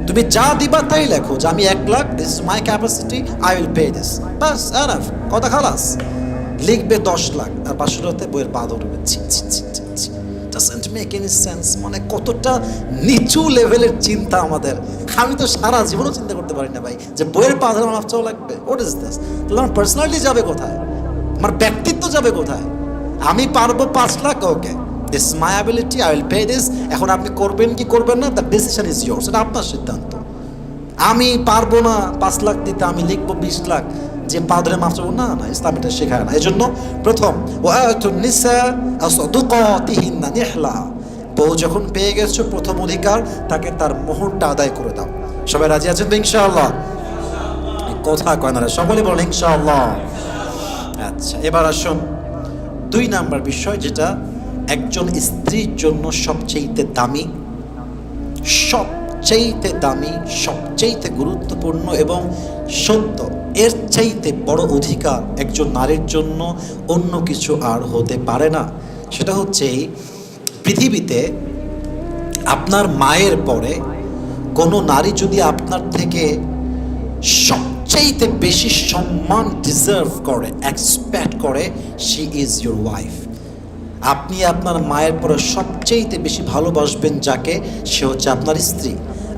তুমি যা দিবা তাই লেখো যে আমি 1 lakh, this is my capacity, I will pay this, bus enough, কথা খালাস। লিখবে 10 লাখ আর বাসরাতে বইয়ের পা ধরবে। Doesn't make any sense. মানে কতটা নিচু লেভেলের চিন্তা আমাদের। আমি তো সারা জীবনও চিন্তা করতে পারি না ভাই যে বইয়ের পা ধরে মাফ চাওয়া লাগবে। What is this? তাহলে আমার পার্সোনালিটি যাবে কোথায়? আমার ব্যক্তিত্ব যাবে কোথায়? আমি পারবো 5 lakh, okay, this my ability, I will pay this. এখন আপনি করবেন কি করবেন না, দ্য ডিসিশন ইজ ইয়োর্স, এটা আপনার সিদ্ধান্ত। আমি পারবো না 5 লাখ দিতে, আমি লিখবো 20 লাখ, যে পা ধরে মাফ চাবো না, না, ইসলাম এটা শেখায় না। এই জন্য প্রথম, ওয়াতুন নিসা সাদুকাতিহিন্না নিহলা, বউ যখন পেয়ে গেছো প্রথম অধিকার, তাকে তার মোহরটা আদায় করে দাও। সবাই রাজি আছেন তো ইনশাআল্লাহ? কথা কয় না, সকলে বলেন ইনশাআল্লাহ। আচ্ছা, এবার আসুন 2 নাম্বার বিষয়, যেটা একজন স্ত্রীর জন্য সবচেয়ে দামি, সবচেয়ে দামি, সবচেয়ে গুরুত্বপূর্ণ এবং সত্য, এর চাইতে বড় অধিকার একজন নারীর জন্য অন্য কিছু আর হতে পারে না। সেটা হচ্ছে পৃথিবীতে আপনার মায়ের পরে কোনো নারী যদি আপনার থেকে সবচেয়ে বেশি সম্মান ডিজার্ভ করে, এক্সপেক্ট করে, শি ইজ ইউর ওয়াইফ। আপনি আপনার মায়ের পরে সবচেয়ে বেশি ভালোবাসবেন যাকে, সে হচ্ছে আপনার স্ত্রী।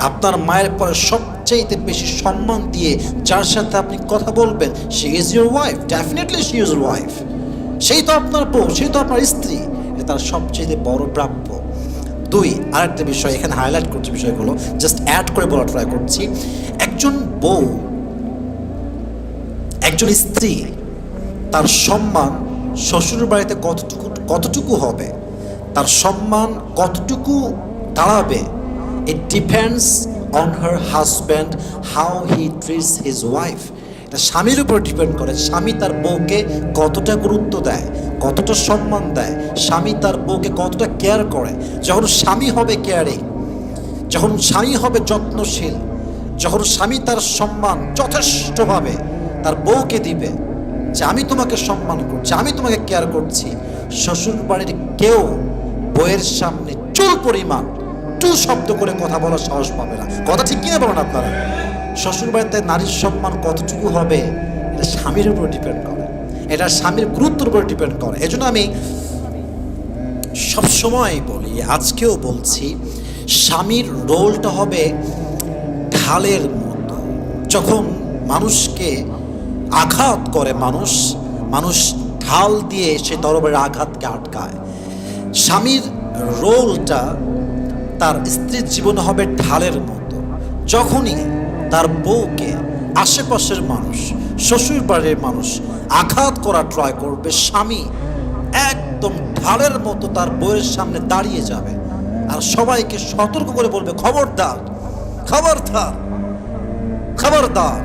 আপনার মায়ের পরে সবচেয়ে বেশি সম্মান দিয়ে যার সাথে আপনি কথা বলবেন, she is your wife, definitely she is your wife. সেই তো আপনার বউ, সেই তো আপনার স্ত্রী, এটা তার সবচেয়ে বড় প্রাপ্য। 2, আরেকটা বিষয় এখানে হাইলাইট করছি, বিষয়গুলো জাস্ট অ্যাড করে বলা ট্রাই করছি। একজন বউ, একজন স্ত্রী, তার সম্মান শ্বশুর বাড়িতে কতটুকু হবে, তার সম্মান কতটুকু দাঁড়াবে, it depends on her husband, how he treats his wife. এটা স্বামীর উপর ডিপেন্ড করে, স্বামী তার বউকে কতটা গুরুত্ব দেয়, কতটা সম্মান দেয়, স্বামী তার বউকে কতটা কেয়ার করে। যখন স্বামী হবে কেয়ারিং, যখন স্বামী হবে যত্নশীল, যখন স্বামী তার সম্মান যথেষ্টভাবে তার বউকে দিবে, যে আমি তোমাকে সম্মান করছি, আমি তোমাকে কেয়ার করছি, শ্বশুর বাড়ির কেউ বইয়ের সামনে চুল পরিমাণ টু শব্দ করে কথা বলার সাহস পাবে না। কথা ঠিক কিনা বলেন আপনারা? শ্বশুর বাড়িতে নারীর সম্মান কতটুকু হবে এটা স্বামীর উপর ডিপেন্ড করে, এটা স্বামীর গুরুত্বের উপর ডিপেন্ড করে। এজন্য আমি সবসময় বলি, আজকেও বলছি, স্বামীর রোলটা হবে ঢালের মতো। যখন মানুষকে আঘাত করে মানুষ ঢাল দিয়ে সে তরবারির আঘাতকে আটকায়। স্বামীর রোলটা তার স্ত্রীর জীবনে হবে ঢালের মতো। যখনই তার বউকে আশেপাশের মানুষ, শ্বশুর বাড়ির মানুষ আঘাত করা ট্রাই করবে, স্বামী একদম ঢালের মতো তার বউয়ের সামনে দাঁড়িয়ে যাবে আর সবাইকে সতর্ক করে বলবে, খবরদার খবরদার खबरदार,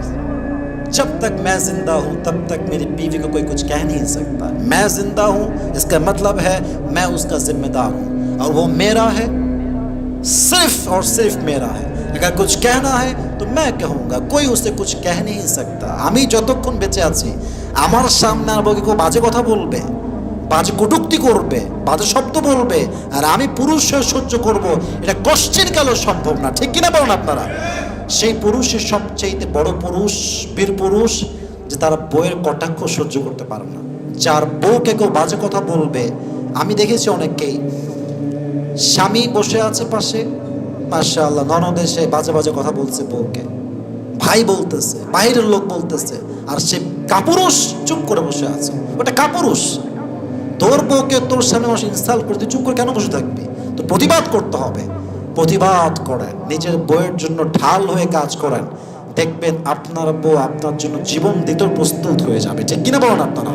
जब तक मैं जिंदा हूं तब तक मेरी बीवी को कोई कुछ कह नहीं सकता। मैं जिंदा हूं इसका मतलब है मैं उसका जिम्मेदार हूं और वो मेरा है, सिर्फ और सिर्फ मेरा है। अगर कुछ कहना है तो मैं कहूंगा, कोई उसे कुछ कह नहीं सकता। আমি যতক্ষণ বেঁচে আছি আমার সামনে আর বউকে কেউ বাজে কথা বলবে, বাজে কটূক্তি করবে, বাজে শব্দ বলবে আর আমি পুরুষ হয়ে সহ্য করব, এটা কষ্টের কালেও সম্ভব না। ঠিক কিনা বলেন আপনারা? সেই পুরুষের সবচেয়ে বড় পুরুষ, বীর পুরুষ, যে তার বউয়ের কটাক্ষ সহ্য করতে পারে না। যার বউকে কেউ বাজে কথা বলবে, আমি দেখেছি অনেককেই, স্বামী বসে আছে পাশে, মাশাআল্লাহ, ননদ এসে বাজে বাজে কথা বলছে বউকে, ভাই বলতেছে, বাইরের লোক বলতেছে, আর সে কাপুরুষ চুপ করে বসে আছে। ওটা কাপুরুষ। তোর বউকে তোর সামনে মানুষ ইনসাল্ট করতে চুপ করে কেন বসে থাকবি? তো প্রতিবাদ করতে হবে। প্রতিবাদ করেন, নিজের বউয়ের জন্য ঢাল হয়ে কাজ করেন, দেখবেন আপনার বউ আপনার জন্য জীবন দিতে প্রস্তুত হয়ে যাবে। ঠিক কিনা বলেন আপনারা?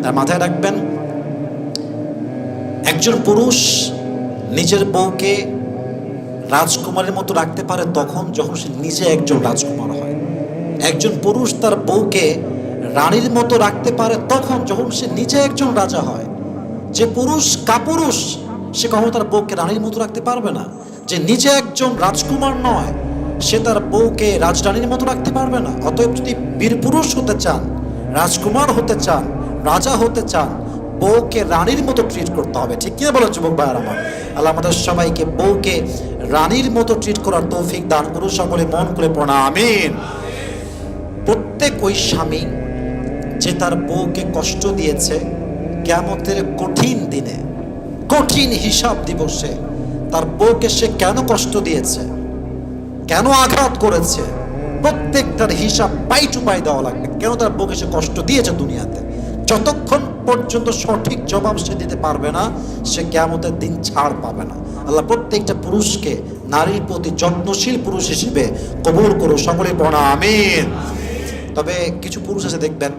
তার মাথায় রাখবেন, একজন পুরুষ নিজের বউকে রাজকুমারের মতো রাখতে পারে তখন যখন সে নিজে একজন রাজকুমার হয়। একজন পুরুষ তার বউকে রানীর মতো রাখতে পারে তখন যখন সে নিজে একজন রাজা হয়। যে পুরুষ কাপুরুষ সে কখনো তার বউকে রানীর মতো রাখতে পারবে না। যে নিজে একজন রাজকুমার নয় সে তার বউকে রাজরানীর মতো রাখতে পারবে না। অতএব যদি বীর পুরুষ হতে চান, রাজকুমার হতে চান, রাজা হতে চান, বউকে রানীর মতো ট্রিট করতে হবে। ঠিক কিনা বলেন যুবক ভাইয়ার আমার? আল্লাহ আমাদের সবাইকে বউকে রানীর মতো ট্রিট করার তৌফিক দান করুন। সকলে মন করে পড়া আমিন। প্রত্যেক ওই স্বামী যে তার বউকে কষ্ট দিয়েছে, কিয়ামতের কঠিন দিনে, কঠিন হিসাব দিবসে তার বউকে সে কেন কষ্ট দিয়েছে, কেন আঘাত করেছে, প্রত্যেকটার হিসাব পাই টু পাই দেওয়া লাগবে। কেন তার বউকে সে কষ্ট দিয়েছে দুনিয়াতে, যতক্ষণ পর্যন্ত সঠিক জবাব সে দিতে পারবে না, সে কিয়ামতের দিন ছাড় পাবে না। আল্লাহ প্রত্যেকটা পুরুষকে নারীর প্রতি যত্নশীল পুরুষ হিসেবে কবুল করো। সকলে পড়া আমিন। তবে কিছু পুরুষ আছে দেখবেন,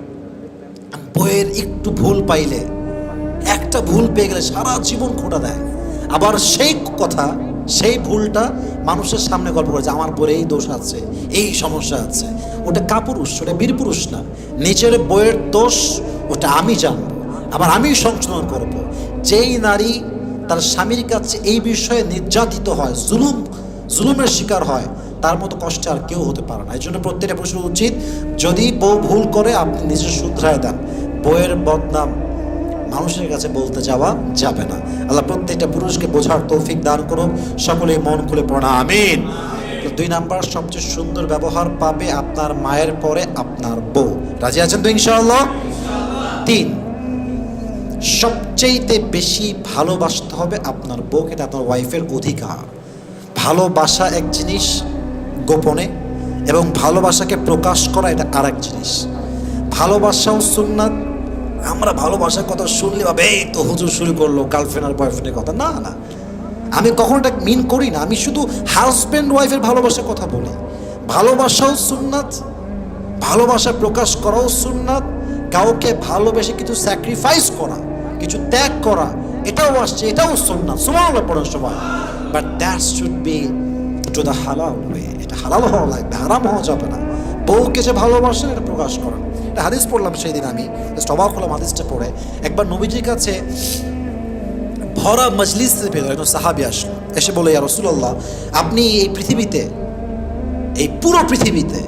বইয়ের একটু ভুল পাইলে, একটা ভুল পেয়ে গেলে সারা জীবন খোঁটা দেয়। আবার সেই কথা, সেই ভুলটা মানুষের সামনে গল্প করে যে আমার বইয়ের এই দোষ আছে, এই সমস্যা আছে। ওটা কাপুরুষ, ওটা বীর পুরুষ না। নিজের বইয়ের দোষ ওটা আমি জানবো, আবার আমি সংশোধন করব। যেই নারী তার স্বামীর কাছে এই বিষয়ে নির্যাতিত হয়, জুলুমের শিকার হয়, তার মতো কষ্টে আর কেউ হতে পারে না। এই জন্য প্রত্যেকটা পুরুষের উচিত, যদি বউ ভুল করে আপনি নিজে শুধরায় দেন, বইয়ের বদনাম মানুষের কাছে বলতে যাওয়া যাবে না। আল্লাহ প্রত্যেকটা পুরুষকে বোঝার তৌফিক দান করুন। সকলে মন খুলে পড়া আমিন। তো 2 নাম্বার, সবচেয়ে সুন্দর ব্যবহার পাবে আপনার মায়ের পরে আপনার বউ। রাজি আছেন তো ইনশাআল্লাহ? 3, সবচেয়ে বেশি ভালোবাসতে হবে আপনার বউকে। এটা আপনার ওয়াইফের অধিকার। ভালোবাসা এক জিনিস গোপনে, এবং ভালোবাসাকে প্রকাশ করা এটা আর এক জিনিস। ভালোবাসাও সুন্নাত। আমরা ভালোবাসার কথা শুনলে ভাবে এই তো হুজুর শুরু করলো গার্লফ্রেন্ড আর বয়ফ্রেন্ডের কথা। না না, আমি কখনো এটা মিন করি না। আমি শুধু হাজব্যান্ড ওয়াইফের ভালোবাসার কথা বলি। ভালোবাসাও সুন্নাত, ভালোবাসা প্রকাশ করাও সুন্নাত। কাউকে ভালোবেসে কিছু স্যাক্রিফাইস করা, কিছু ত্যাগ করা, এটাও আসছে, এটাও সুন্নাত। সুবহানাল্লাহ পড়েন সবাই। But that should be to the হালাল ওয়ে। এটা হালাল হওয়া লাগবে, হারাম হওয়া যাবে না। বউকে যে ভালোবাসেন এটা প্রকাশ করেন। এটা হাদিস পড়লাম সেই দিন, আমি অবাক হলাম হাদিসটা পড়ে। একবার নবীজির কাছে ভরা মজলিসের ভেতরে একজন সাহাবী আসলো, এসে বলে, ইয়া রাসূলুল্লাহ, আপনি এই পৃথিবীতে, এই পুরো পৃথিবীতে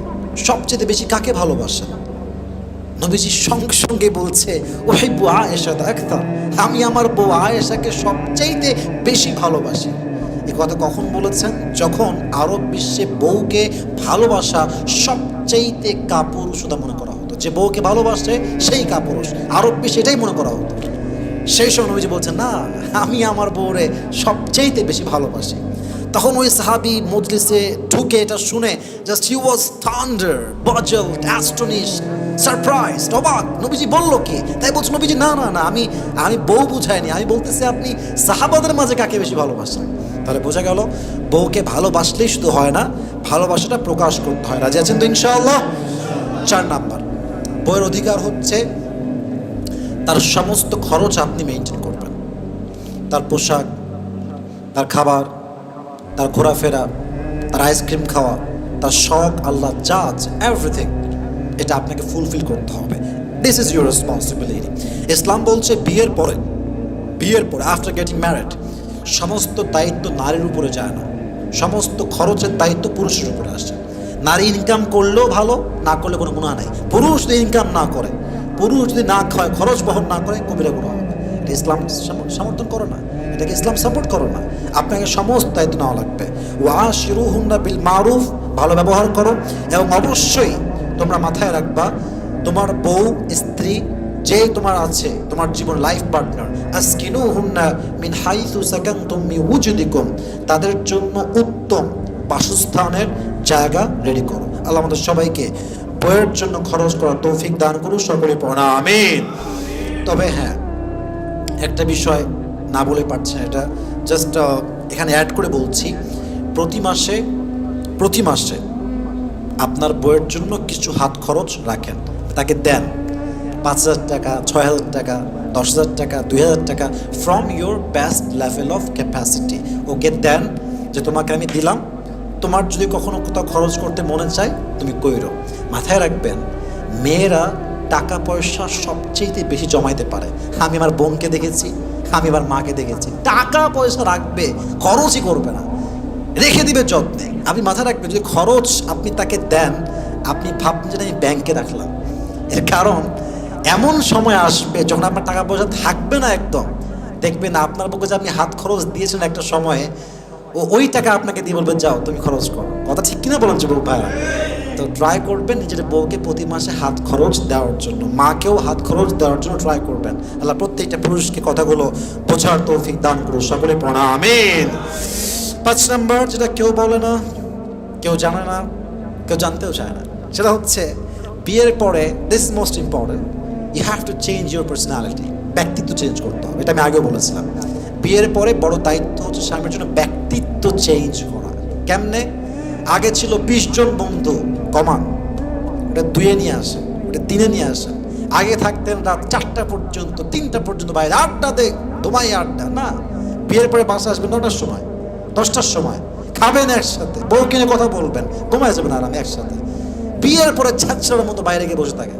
সবচেয়ে বেশি কাকে ভালোবাসেন? নবীজি সঙ্গে সঙ্গে বলছে উহিব্বু আয়েশা আকতার, আমি আমার বউ আয়েশাকে সবচাইতে বেশি ভালোবাসি। এই কথা কখন বলেছেন? যখন আরব বিশ্বে বউকে ভালোবাসা সবচাইতে কাপুরুষতা মনে করা হতো, যে বউকে ভালোবাসে সেই কাপুরুষ, আরব বিশ্বে এটাই মনে করা হতো। সেই সময় নবীজি বলছেন না, আমি আমার বউরে সবচাইতে বেশি ভালোবাসি। তখন ওই সাহাবী মজলিসে ঢুকে এটা শুনে just he was thunder, puzzled, astonished, surprised, অবাক। নবীজি বলল কি? তাই বলছে নবীজি না না না, আমি বউ বুঝাইনি, আমি বলতেছি আপনি সাহাবাদের মাঝে কাকে বেশি ভালোবাসেন। তাহলে বোঝা গেল বউকে ভালোবাসলেই শুধু হয় না, ভালোবাসাটা প্রকাশ করতে হয়। রাজি আছেন তো ইনশাআল্লাহ? 4 নাম্বার, বউয়ের অধিকার হচ্ছে তার সমস্ত খরচ আপনি মেনটেন করবেন। তার পোশাক, তার খাবার, তার ঘোরাফেরা, তার আইসক্রিম খাওয়া, তার শখ, আল্লাহ জাজ, এভরিথিং, এটা আপনাকে ফুলফিল করতে হবে। This is your responsibility. Islam বলছে বিয়ের পরে আফটার গেটিং ম্যারিড সমস্ত দায়িত্ব নারীর উপরে যায় না, সমস্ত খরচের দায়িত্ব পুরুষের উপরে আসে। নারী ইনকাম করলেও ভালো, না করলে কোনো গুনাহ নাই। পুরুষ যদি ইনকাম না করে, পুরুষ যদি না খায়, খরচ বহন না করে, কবিরা গুনাহ হবে। এটা ইসলাম সমর্থন করে না, এটাকে ইসলাম সাপোর্ট করো না। আপনাকে সমস্ত দায়িত্ব নেওয়া লাগবে। ওয়াশিরুহুন্না বিল মারুফ, ভালো ব্যবহার করো। এবং অবশ্যই তোমরা মাথায় রাখবা, তোমার বউ, স্ত্রী যে তোমার আছে, তোমার জীবন লাইফ পার্টনার, আসকিনুহুন্না মিন হাইসু সাকানতুম মিন উজদিকুম, তাদের জন্য উত্তম বাসস্থানের জায়গা রেডি করো। আল্লাহ আমাদের সবাইকে বউয়ের জন্য খরচ করার তৌফিক দান করুন, সকলে পড়া আমিন। তবে হ্যাঁ, একটা বিষয় না বলে পারছি না, এটা জাস্ট এখানে অ্যাড করে বলছি। প্রতি মাসে আপনার বইয়ের জন্য কিছু হাত খরচ রাখেন, তাকে দেন। 5,000 টাকা, 6,000 টাকা, 10,000 টাকা, 2,000 টাকা, from your best level of capacity ওকে দেন, যে তোমাকে আমি দিলাম, তোমার যদি কখনো কোথাও খরচ করতে মনে চায় তুমি কইরো। মাথায় রাখবেন, মেয়েরা টাকা পয়সা সবচেয়ে বেশি জমাইতে পারে। আমি আমার বোনকে দেখেছি, আমি আমার মাকে দেখেছি, টাকা পয়সা রাখবে, খরচই করবে না, রেখে দিবে যত্নে। আপনি মাথায় রাখবেন, যদি খরচ আপনি তাকে দেন, আপনি ভাববেন যে আমি ব্যাংকে রাখলাম। এর কারণ এমন সময় আসবে যখন আপনার টাকা পয়সা থাকবে না একদম, দেখবেন আপনার বুকে যে আপনি হাত খরচ দিয়েছেন একটা সময়ে, ওই টাকা আপনাকে দিয়ে বলবে যাও তুমি খরচ করো। কথা ঠিক কিনা বলেন যুবক ভাইরা? তো ট্রাই করবেন নিজের বউকে প্রতি মাসে হাত খরচ দেওয়ার জন্য, মাকেও হাত খরচ দেওয়ার জন্য ট্রাই করবেন। আল্লাহ প্রত্যেকটা পুরুষকে কথাগুলো বোঝার তৌফিক দান করুন, সকলে পড়া আমিন। 5 নাম্বার, যেটা কেউ বলে না, কেউ জানে না, কেউ জানতেও চায় না, সেটা হচ্ছে বিয়ের পরে, this most important, you have to change your personality. ব্যক্তিত্ব চেঞ্জ করতে হবে, এটা আমি আগেও বলেছিলাম। বিয়ের পরে বড় দায়িত্ব হচ্ছে স্বামীর জন্য ব্যক্তিত্ব চেঞ্জ করা। কেমনে? আগে ছিল 20 জন বন্ধু, কমান, ওটা 2-এ নিয়ে আসেন, ওটা 3-এ নিয়ে আসেন। আগে থাকতেন রাত 4টা পর্যন্ত, 3টা পর্যন্ত বাইরে আড্ডা দে, ঘুমাই আড্ডা। না, বিয়ের পরে বাসা আসবেন 9টার সময়, 10টার সময়, খাবেন একসাথে, বউ কিনে কথা বলবেন, ঘুমায় যাবেন আরামে একসাথে। বিয়ের পরে ছাত্রের মতো বাইরে গিয়ে বসে থাকে,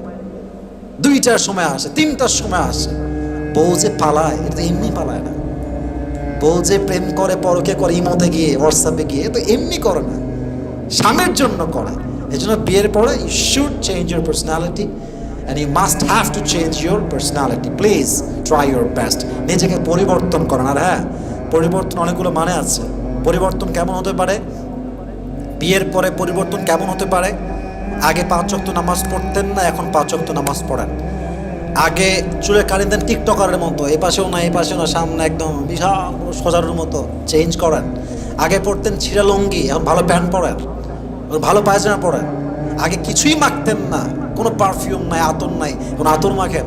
2টার সময় আসে, 3টার সময় আসে। বউ যে পালায়, এটা তো এমনি পালায় না। বউ যে প্রেম করে, পরকে করে, ইমোতে গিয়ে, হোয়াটসঅ্যাপে গিয়ে, তো এমনি করে না, স্বামীর জন্য করে। এই জন্য বিয়ের পরে you should change your personality and you must have to change your personality. Please try your best, নিজেকে পরিবর্তন করেন। আর হ্যাঁ, পরিবর্তন অনেকগুলো মানে আছে। পরিবর্তন কেমন হতে পারে? বিয়ের পরে পরিবর্তন কেমন হতে পারে? আগে 5 ওয়াক্ত নামাজ পড়তেন না, এখন 5 ওয়াক্ত নামাজ পড়েন। আগে চুলে কাটিয়ে দেন টিকটকারের মতো, এ পাশেও না, এ পাশেও না, সামনে একদম বিশাল সজারুর মতো, চেঞ্জ করেন। আগে পড়তেন ছিঁড়া লুঙ্গি, এখন ভালো প্যান্ট পরেন, ভালো পায়জামা পরেন। আগে কিছুই মাখতেন না, কোনো পারফিউম নাই, আতর নাই, কোনো আতর মাখেন।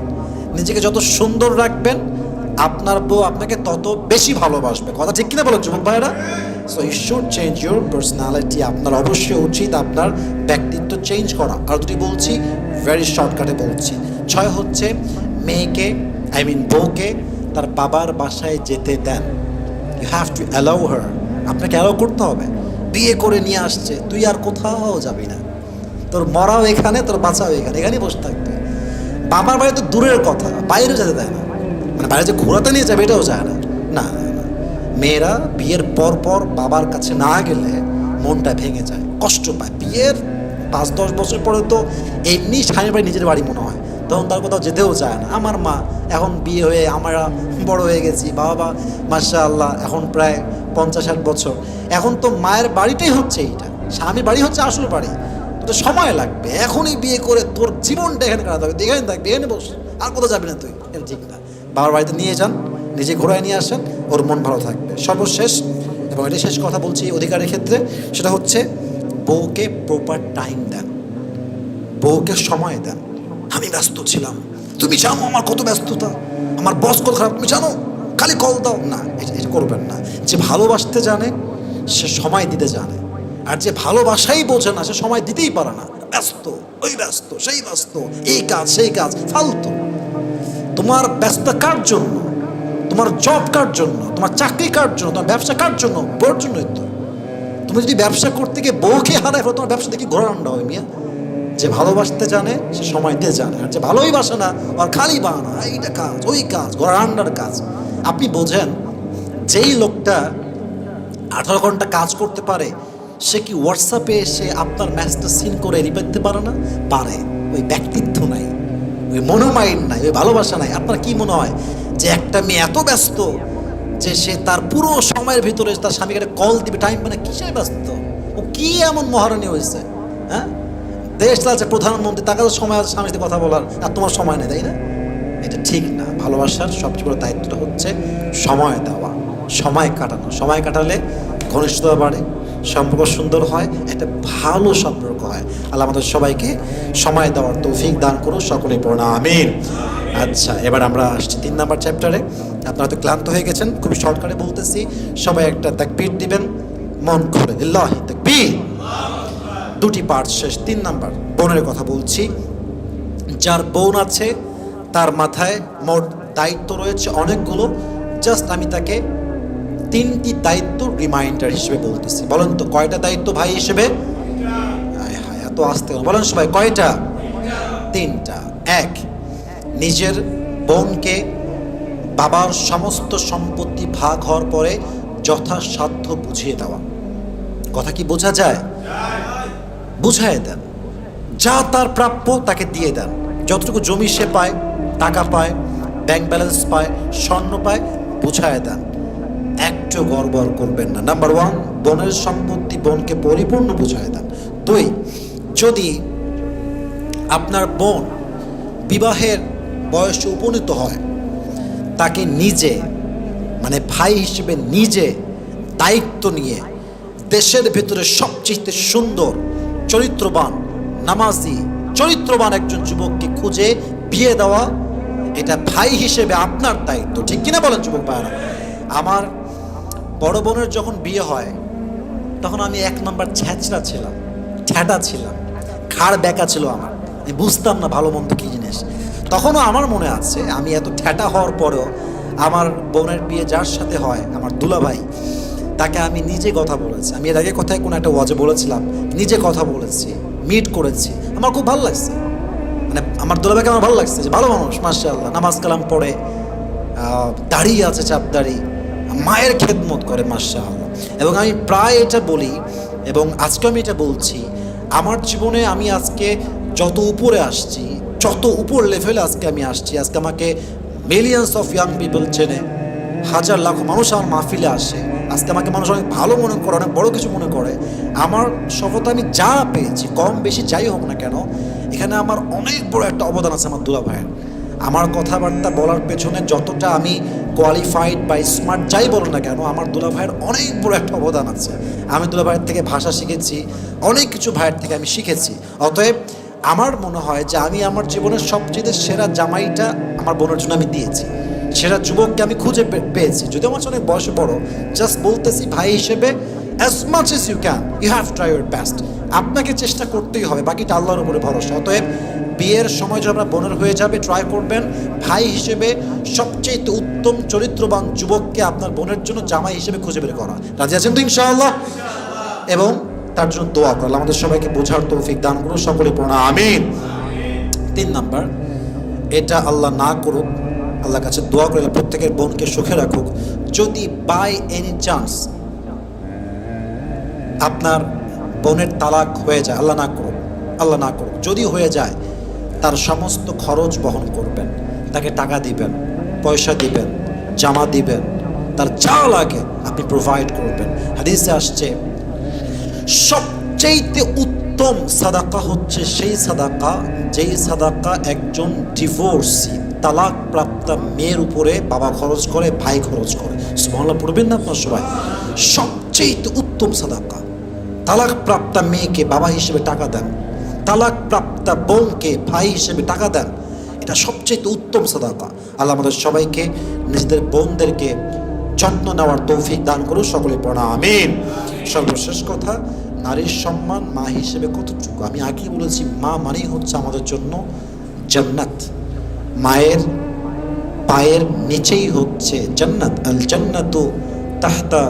নিজেকে যত সুন্দর রাখবেন, আপনার বউ আপনাকে তত বেশি ভালোবাসবে। কথা ঠিক কিনা বলো যুবক ভাইরা? So you should change your personality. আপনার অবশ্যই উচিত আপনার ব্যক্তিত্ব চেঞ্জ করা। আর দুটি বলছি, ভেরি শর্টকাটে বলছি। 6 হচ্ছে মেয়েকে, বউকে তার বাবার বাসায় যেতে দেন। You have to allow her. আপনাকে অ্যালাউ করতে হবে। বিয়ে করে নিয়ে আসছে, তুই আর কোথাও যাবি না, তোর মরাও এখানে, তোর বাঁচাও এখানে, এখানেই বসে থাকবে। বাবার বাড়ি তো দূরের কথা, বাইরেও যেতে দেয় না, মানে বাইরে যে ঘোরাতে নিয়ে যাবে এটাও যায় না। না না না, মেয়েরা বিয়ের পর বাবার কাছে না গেলে মনটা ভেঙে যায়, কষ্ট পায়। বিয়ের 5-10 বছর পরে তো এমনি স্বামীর বাড়ি নিজের বাড়ি মনে হয়, তখন তার কোথাও যেতেও চায় না। আমার মা এখন বিয়ে হয়ে আমরা বড় হয়ে গেছি, বাবা মাশাআল্লাহ এখন প্রায় 50-60 বছর, এখন তো মায়ের বাড়িটাই হচ্ছে এইটা, স্বামীর বাড়ি হচ্ছে আসল বাড়ি। তো সময় লাগবে, এখনই বিয়ে করে তোর জীবনটা এখানে কাটাতে হবে, এখানে থাকবি, এখানে বস, আর কোথাও যাবি না তুই, এটা ঠিক না। বাবার বাড়িতে নিয়ে যান, নিজে ঘোরায় নিয়ে আসেন, ওর মন ভালো থাকবে। সর্বশেষ এবং এটাই শেষ কথা বলছি অধিকারের ক্ষেত্রে, সেটা হচ্ছে বউকে প্রপার টাইম দেন, বউকে সময় দেন। আমি ব্যস্ত ছিলাম, তুমি জানো আমার কত ব্যস্ততা, আমার বস কত খারাপ, তুমি জানো, খালি কল দাও না, এটা করবেন না। যে ভালোবাসতে জানে সে সময় দিতে জানে, আর যে ভালোবাসাই বোঝে না সে সময় দিতেই পারে না, ব্যস্ত, ওই ব্যস্ত, সেই ব্যস্ত, এই কাজ সেই কাজ, ফালতু। তোমার ব্যস্ত কার জন্য? তোমার জব কার জন্য? তোমার চাকরি কার জন্য? তোমার ব্যবসা কার জন্য? বউর জন্যই তো। তুমি যদি ব্যবসা করতে গিয়ে বউকে হারায় ফেলো, তোমার ব্যবসা থেকে ঘোরা আন্ডা হয় মিয়া। যে ভালোবাসতে জানে সে সময় দিয়ে জানে, আর যে ভালোই বাসে না আর খালি বাহানা, এইটা কাজ ওই কাজ, ঘোরার আন্ডার কাজ। আপনি বোঝেন যেই লোকটা 18 ঘন্টা কাজ করতে পারে সে কি হোয়াটসঅ্যাপে এসে আপনার ম্যাসেজটা সিন করে রিপ্লাই দিতে পারে না? পারে। ওই ব্যক্তিত্ব নাই, ওই মনোমাইন্ড নাই, ওই ভালোবাসা নাই। আপনার কি মনে হয় যে একটা মেয়ে এত ব্যস্ত যে সে তার পুরো সময়ের ভিতরে তার স্বামীকে কল দিবে, টাইম মানে কিসে ব্যস্ত? ও কি এমন মহারানী হয়েছে? হ্যাঁ, দেশ আছে প্রধানমন্ত্রী, তাকে তো সময় আছে স্বামীর সাথে কথা বলার, আর তোমার সময় নেই, তাই না? এটা ঠিক না। ভালোবাসার সবচেয়ে বড় দায়িত্বটা হচ্ছে সময় দেওয়া, সময় কাটানো। সময় কাটালে ঘনিষ্ঠতা বাড়ে, সম্পর্ক সুন্দর হয়, একটা ভালো সম্পর্ক হয়। আল্লাহ আমাদের সবাইকে সময় দেওয়ার তৌফিক দান করুন, সকলেই পড়া আমিন। আচ্ছা, এবার আমরা আসছি 3 নাম্বার চ্যাপ্টারে। আপনারা তো ক্লান্ত হয়ে গেছেন, খুবই শর্টকাটে বলতেছি। সবাই একটা তাকবীর দিবেন মন করে, লিল্লাহি তাকবীর। 2টি পার্ট শেষ। 3 নাম্বার বোনের কথা বলছি। যার বোন আছে তার মাথায় মোট দায়িত্ব রয়েছে অনেকগুলো। জাস্ট আমি তাকে 3টি দায়িত্ব রিমাইন্ডার হিসেবে বলতেছি। বলেন তো কয়টা দায়িত্ব ভাই হিসেবে? এত আসতে বলেন সবাই, কয়টা? 3টা। 1, নিজের বোনকে বাবার সমস্ত সম্পত্তি ভাগ হওয়ার পরে যথাসাধ্য বুঝিয়ে দেওয়া। কথা কি বোঝা যায়? বুঝায় দেন, যা তার প্রাপ্য তাকে দিয়ে দেন। যতটুকু জমি সে পায়, টাকা পায়, ব্যাংক ব্যালেন্স পায়, স্বর্ণ পায়, বুঝায় দেন। একটু গড়বড় করবেন না। নাম্বার 1, বোনের সম্পত্তি বোনকে পরিপূর্ণ বুঝায় দেন। 2, যদি আপনার বোন বিবাহের বয়সে উপনীত হয়, তাকে নিজে মানে ভাই হিসেবে নিজে দায়িত্ব নিয়ে দেশের ভেতরে সবচেয়ে সুন্দর, চরিত্রবান, নামাজি, চরিত্রবান একজন যুবককে খুঁজে বিয়ে দেওয়া, এটা ভাই হিসেবে আপনার দায়িত্ব। ঠিক কিনা বলেন যুবক ভাইরা? আমার বড় বোনের যখন বিয়ে হয় তখন আমি 1 নাম্বার ছ্যাঁচড়া ছিলাম, ঠ্যাটা ছিলাম, ঘাড় ব্যাকা ছিল আমার। আমি বুঝতাম না ভালো মন্দ কী জিনিস। তখনও আমার মনে আছে, আমি এত ঠ্যাটা হওয়ার পরেও আমার বোনের বিয়ে যার সাথে হয়, আমার দুলাভাই, তাকে আমি নিজে কথা বলেছি। আমি এর আগে কোথায় কোনো একটা ওয়াজে বলেছিলাম, নিজে কথা বলেছি, মিট করেছি। আমার খুব ভালো লাগছে, মানে আমার দুলাভাইকে আমার ভালো লাগছে যে ভালো মানুষ, মাশাআল্লাহ, নামাজ কালাম পড়ে, দাড়ি আছে, চাপ দাড়ি, মায়ের খেদমত করে, মাশাআল্লাহ। এবং আমি প্রায় এটা বলি এবং আজকে আমি এটা বলছি, আমার জীবনে আমি আজকে যত উপরে আসছি, যত উপর লেভেলে আজকে আমি আসছি, আজকে আমাকে মিলিয়ন্স অফ ইয়াং পিপল চেনে, হাজার লাখ মানুষ আমার মাহফিলে আসে, আজকে আমাকে মানুষ অনেক ভালো মনে করে, অনেক বড় কিছু মনে করে। আমার সফলতা আমি যা পেয়েছি, কম বেশি যাই হোক না কেন, এখানে আমার অনেক বড় একটা অবদান আছে আমার দুলা ভাইয়ের। আমার কথাবার্তা বলার পেছনে যতটা আমি কোয়ালিফাইড বা স্মার্ট যাই বলো না কেন, আমার দুলা ভাইয়ের অনেক বড় একটা অবদান আছে। আমি দুলা ভাইয়ের থেকে ভাষা শিখেছি, অনেক কিছু ভাইয়ের থেকে আমি শিখেছি। অতএব আমার মনে হয় যে আমি আমার জীবনের সবচেয়ে সেরা জামাইটা আমার বোনের জন্য আমি দিয়েছি, সেরা যুবককে আমি খুঁজে পেয়েছি। যদি আমার অনেক বয়সে বড়, জাস্ট বলতেছি ভাই হিসেবে as much as you can, you have to try your best. আপনাকে চেষ্টা করতেই হবে, বাকিটা আল্লাহর উপরে ভরসা। অতএব বিয়ের সময় যখন আপনার বোনের হয়ে যাবে, ট্রাই করবেন ভাই হিসেবে সবচেয়ে উত্তম চরিত্রবান যুবককে আপনার বোনের জন্য জামাই হিসেবে খুঁজে বের করা। রাজি আছেন তো ইনশাআল্লাহ? এবং তার জন্য দোয়া করলাম, আমাদের সবাইকে বোঝার তৌফিক দান করুন, সকলে পড়া আমিন। 3 নাম্বার, এটা আল্লাহ না করুক, আল্লাহর কাছে দোয়া করে প্রত্যেকের বোনকে সুখে রাখুক। যদি বাই এনি চান্স আপনার বোনের তালাক হয়ে যায়, আল্লাহ না করুক, আল্লাহ না করুক, যদি হয়ে যায়, তার সমস্ত খরচ বহন করবেন, তাকে টাকা দিবেন, পয়সা দিবেন, জামা দিবেন, তার যা লাগে আপনি প্রোভাইড করবেন। হাদিসে আসছে সবচেয়ে উত্তম সাদাকা হচ্ছে সেই সাদাকা যেই সাদাকা একজন ডিভোর্সি তালাক প্রাপ্ত মেয়ের উপরে বাবা খরচ করে, ভাই খরচ করে। সুবহানাল্লাহ পড়বেন না আপনার সবাই? সবচেয়ে উত্তম সাদাকা। তালাক প্রাপ্ত মেয়েকে বাবা হিসেবে টাকা দেন, তালাক প্রাপ্ত বোনকে ভাই হিসেবে টাকা দেন, এটা সবচেয়ে উত্তম সাদাকা। আল্লাহ আমাদের সবাইকে নিজেদের বোনদেরকে যত্ন নেওয়ার তৌফিক দান করুন, সকলে পড়া আমিন। সর্বশেষ কথা, নারীর সম্মান মা হিসেবে কতটুকু? আমি আগেই বলেছি, মা মানেই হচ্ছে আমাদের জন্য জান্নাত। মায়ের পায়ের নিচেই হচ্ছে জান্নাত। আল জান্নাতু তাহতা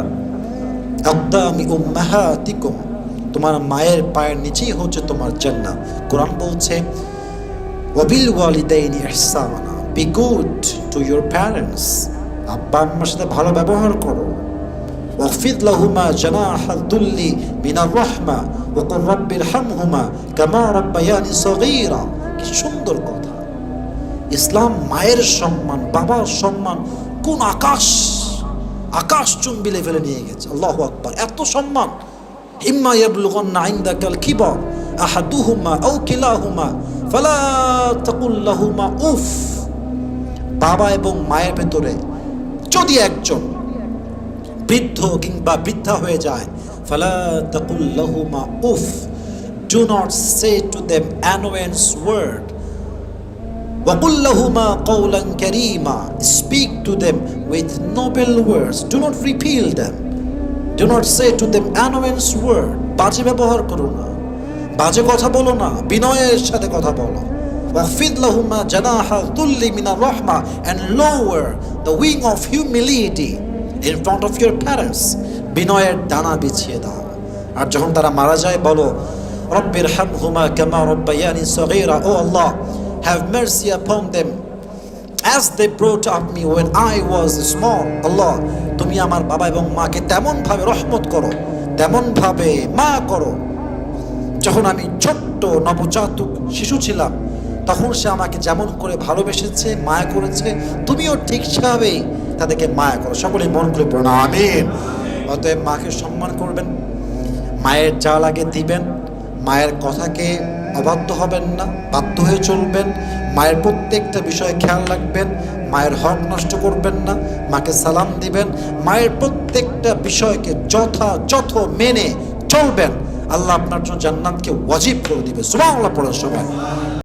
আকদামি উম্মাহাতিকুম, তোমার মায়ের পায়ের নিচেই হচ্ছে তোমার জান্নাত। কোরআন বলছে ওয়াবিল ওয়ালিদাইনি ইহসানা, be good to your parents, আব্বা আম্মার সাথে ভালো ব্যবহার করো। ওয়াখফিদ লাহুমা জানাহাদ দুল্লি মিনার রাহমা ওয়া কুর রাব্বিরহামহুমা কামা রাব্বায়ানি সগীরা। কি সুন্দর কথা! ইসলাম মায়ের সম্মান, বাবার সম্মান কোন আকাশ চুম্বি লেভেলে নিয়ে গেছে। আল্লাহু আকবার! এত সম্মান। ইম্মা ইয়াবলুগান্না ইনদাকাল কিবার আহাদুহুমা আও কিলাহুমা ফালা তাকুল লাহুমা উফ। বাবা এবং মায়ের ভেতরে যদি একজন বৃদ্ধ কিংবা বৃদ্ধা হয়ে যায়, ফালা তাকুল লাহুমা উফ, do not say to them annoyance word. وَقُلْ لَهُمَا قَوْلًا كَرِيمًا, speak to them with noble words, do not repel them, do not say to them annoyance word. বাজে ব্যবহার করো না, বাজে কথা বলো না, বিনয়ের সাথে কথা বলো। وَخْفِضْ لَهُمَا جَنَاحَ الذُّلِّ مِنَ الرَّحْمَةِ, and lower the wing of humility in front of your parents. বিনয়ের ডানা বিছিয়ে দাও। আর যখন তারা মারা যায় বলো রব্বিরহামহুমা কামা রাব্বায়ানি সগীরা, ও আল্লাহ, have mercy upon them as they brought up me when I was small. আল্লাহ, তুমি আমার বাবা এবং মাকে তেমন ভাবে রহমত করো, তেমন ভাবে মা করো, যখন আমি ছোট্ট নবজাতক শিশু ছিলাম তখন সে আমাকে যেমন করে ভালোবেসেছে, মায়া করেছে, তুমিও ঠিক সেভাবেই তাদেরকে মায়া করো। সকলে মন করে পড়ো আমিন। অতএব মাকে সম্মান করবেন, মায়ের যা লাগে দিবেন, মায়ের কথাকে অবাধ্য হবেন না, বাধ্য হয়ে চলবেন, মায়ের প্রত্যেকটা বিষয়ে খেয়াল রাখবেন, মায়ের হক নষ্ট করবেন না, মাকে সালাম দিবেন, মায়ের প্রত্যেকটা বিষয়কে যথাযথ মেনে চলবেন। আল্লাহ আপনার জন্য জান্নাতকে ওয়াজিব করে দিবে। সুবহানাল্লাহ পড়ার সময়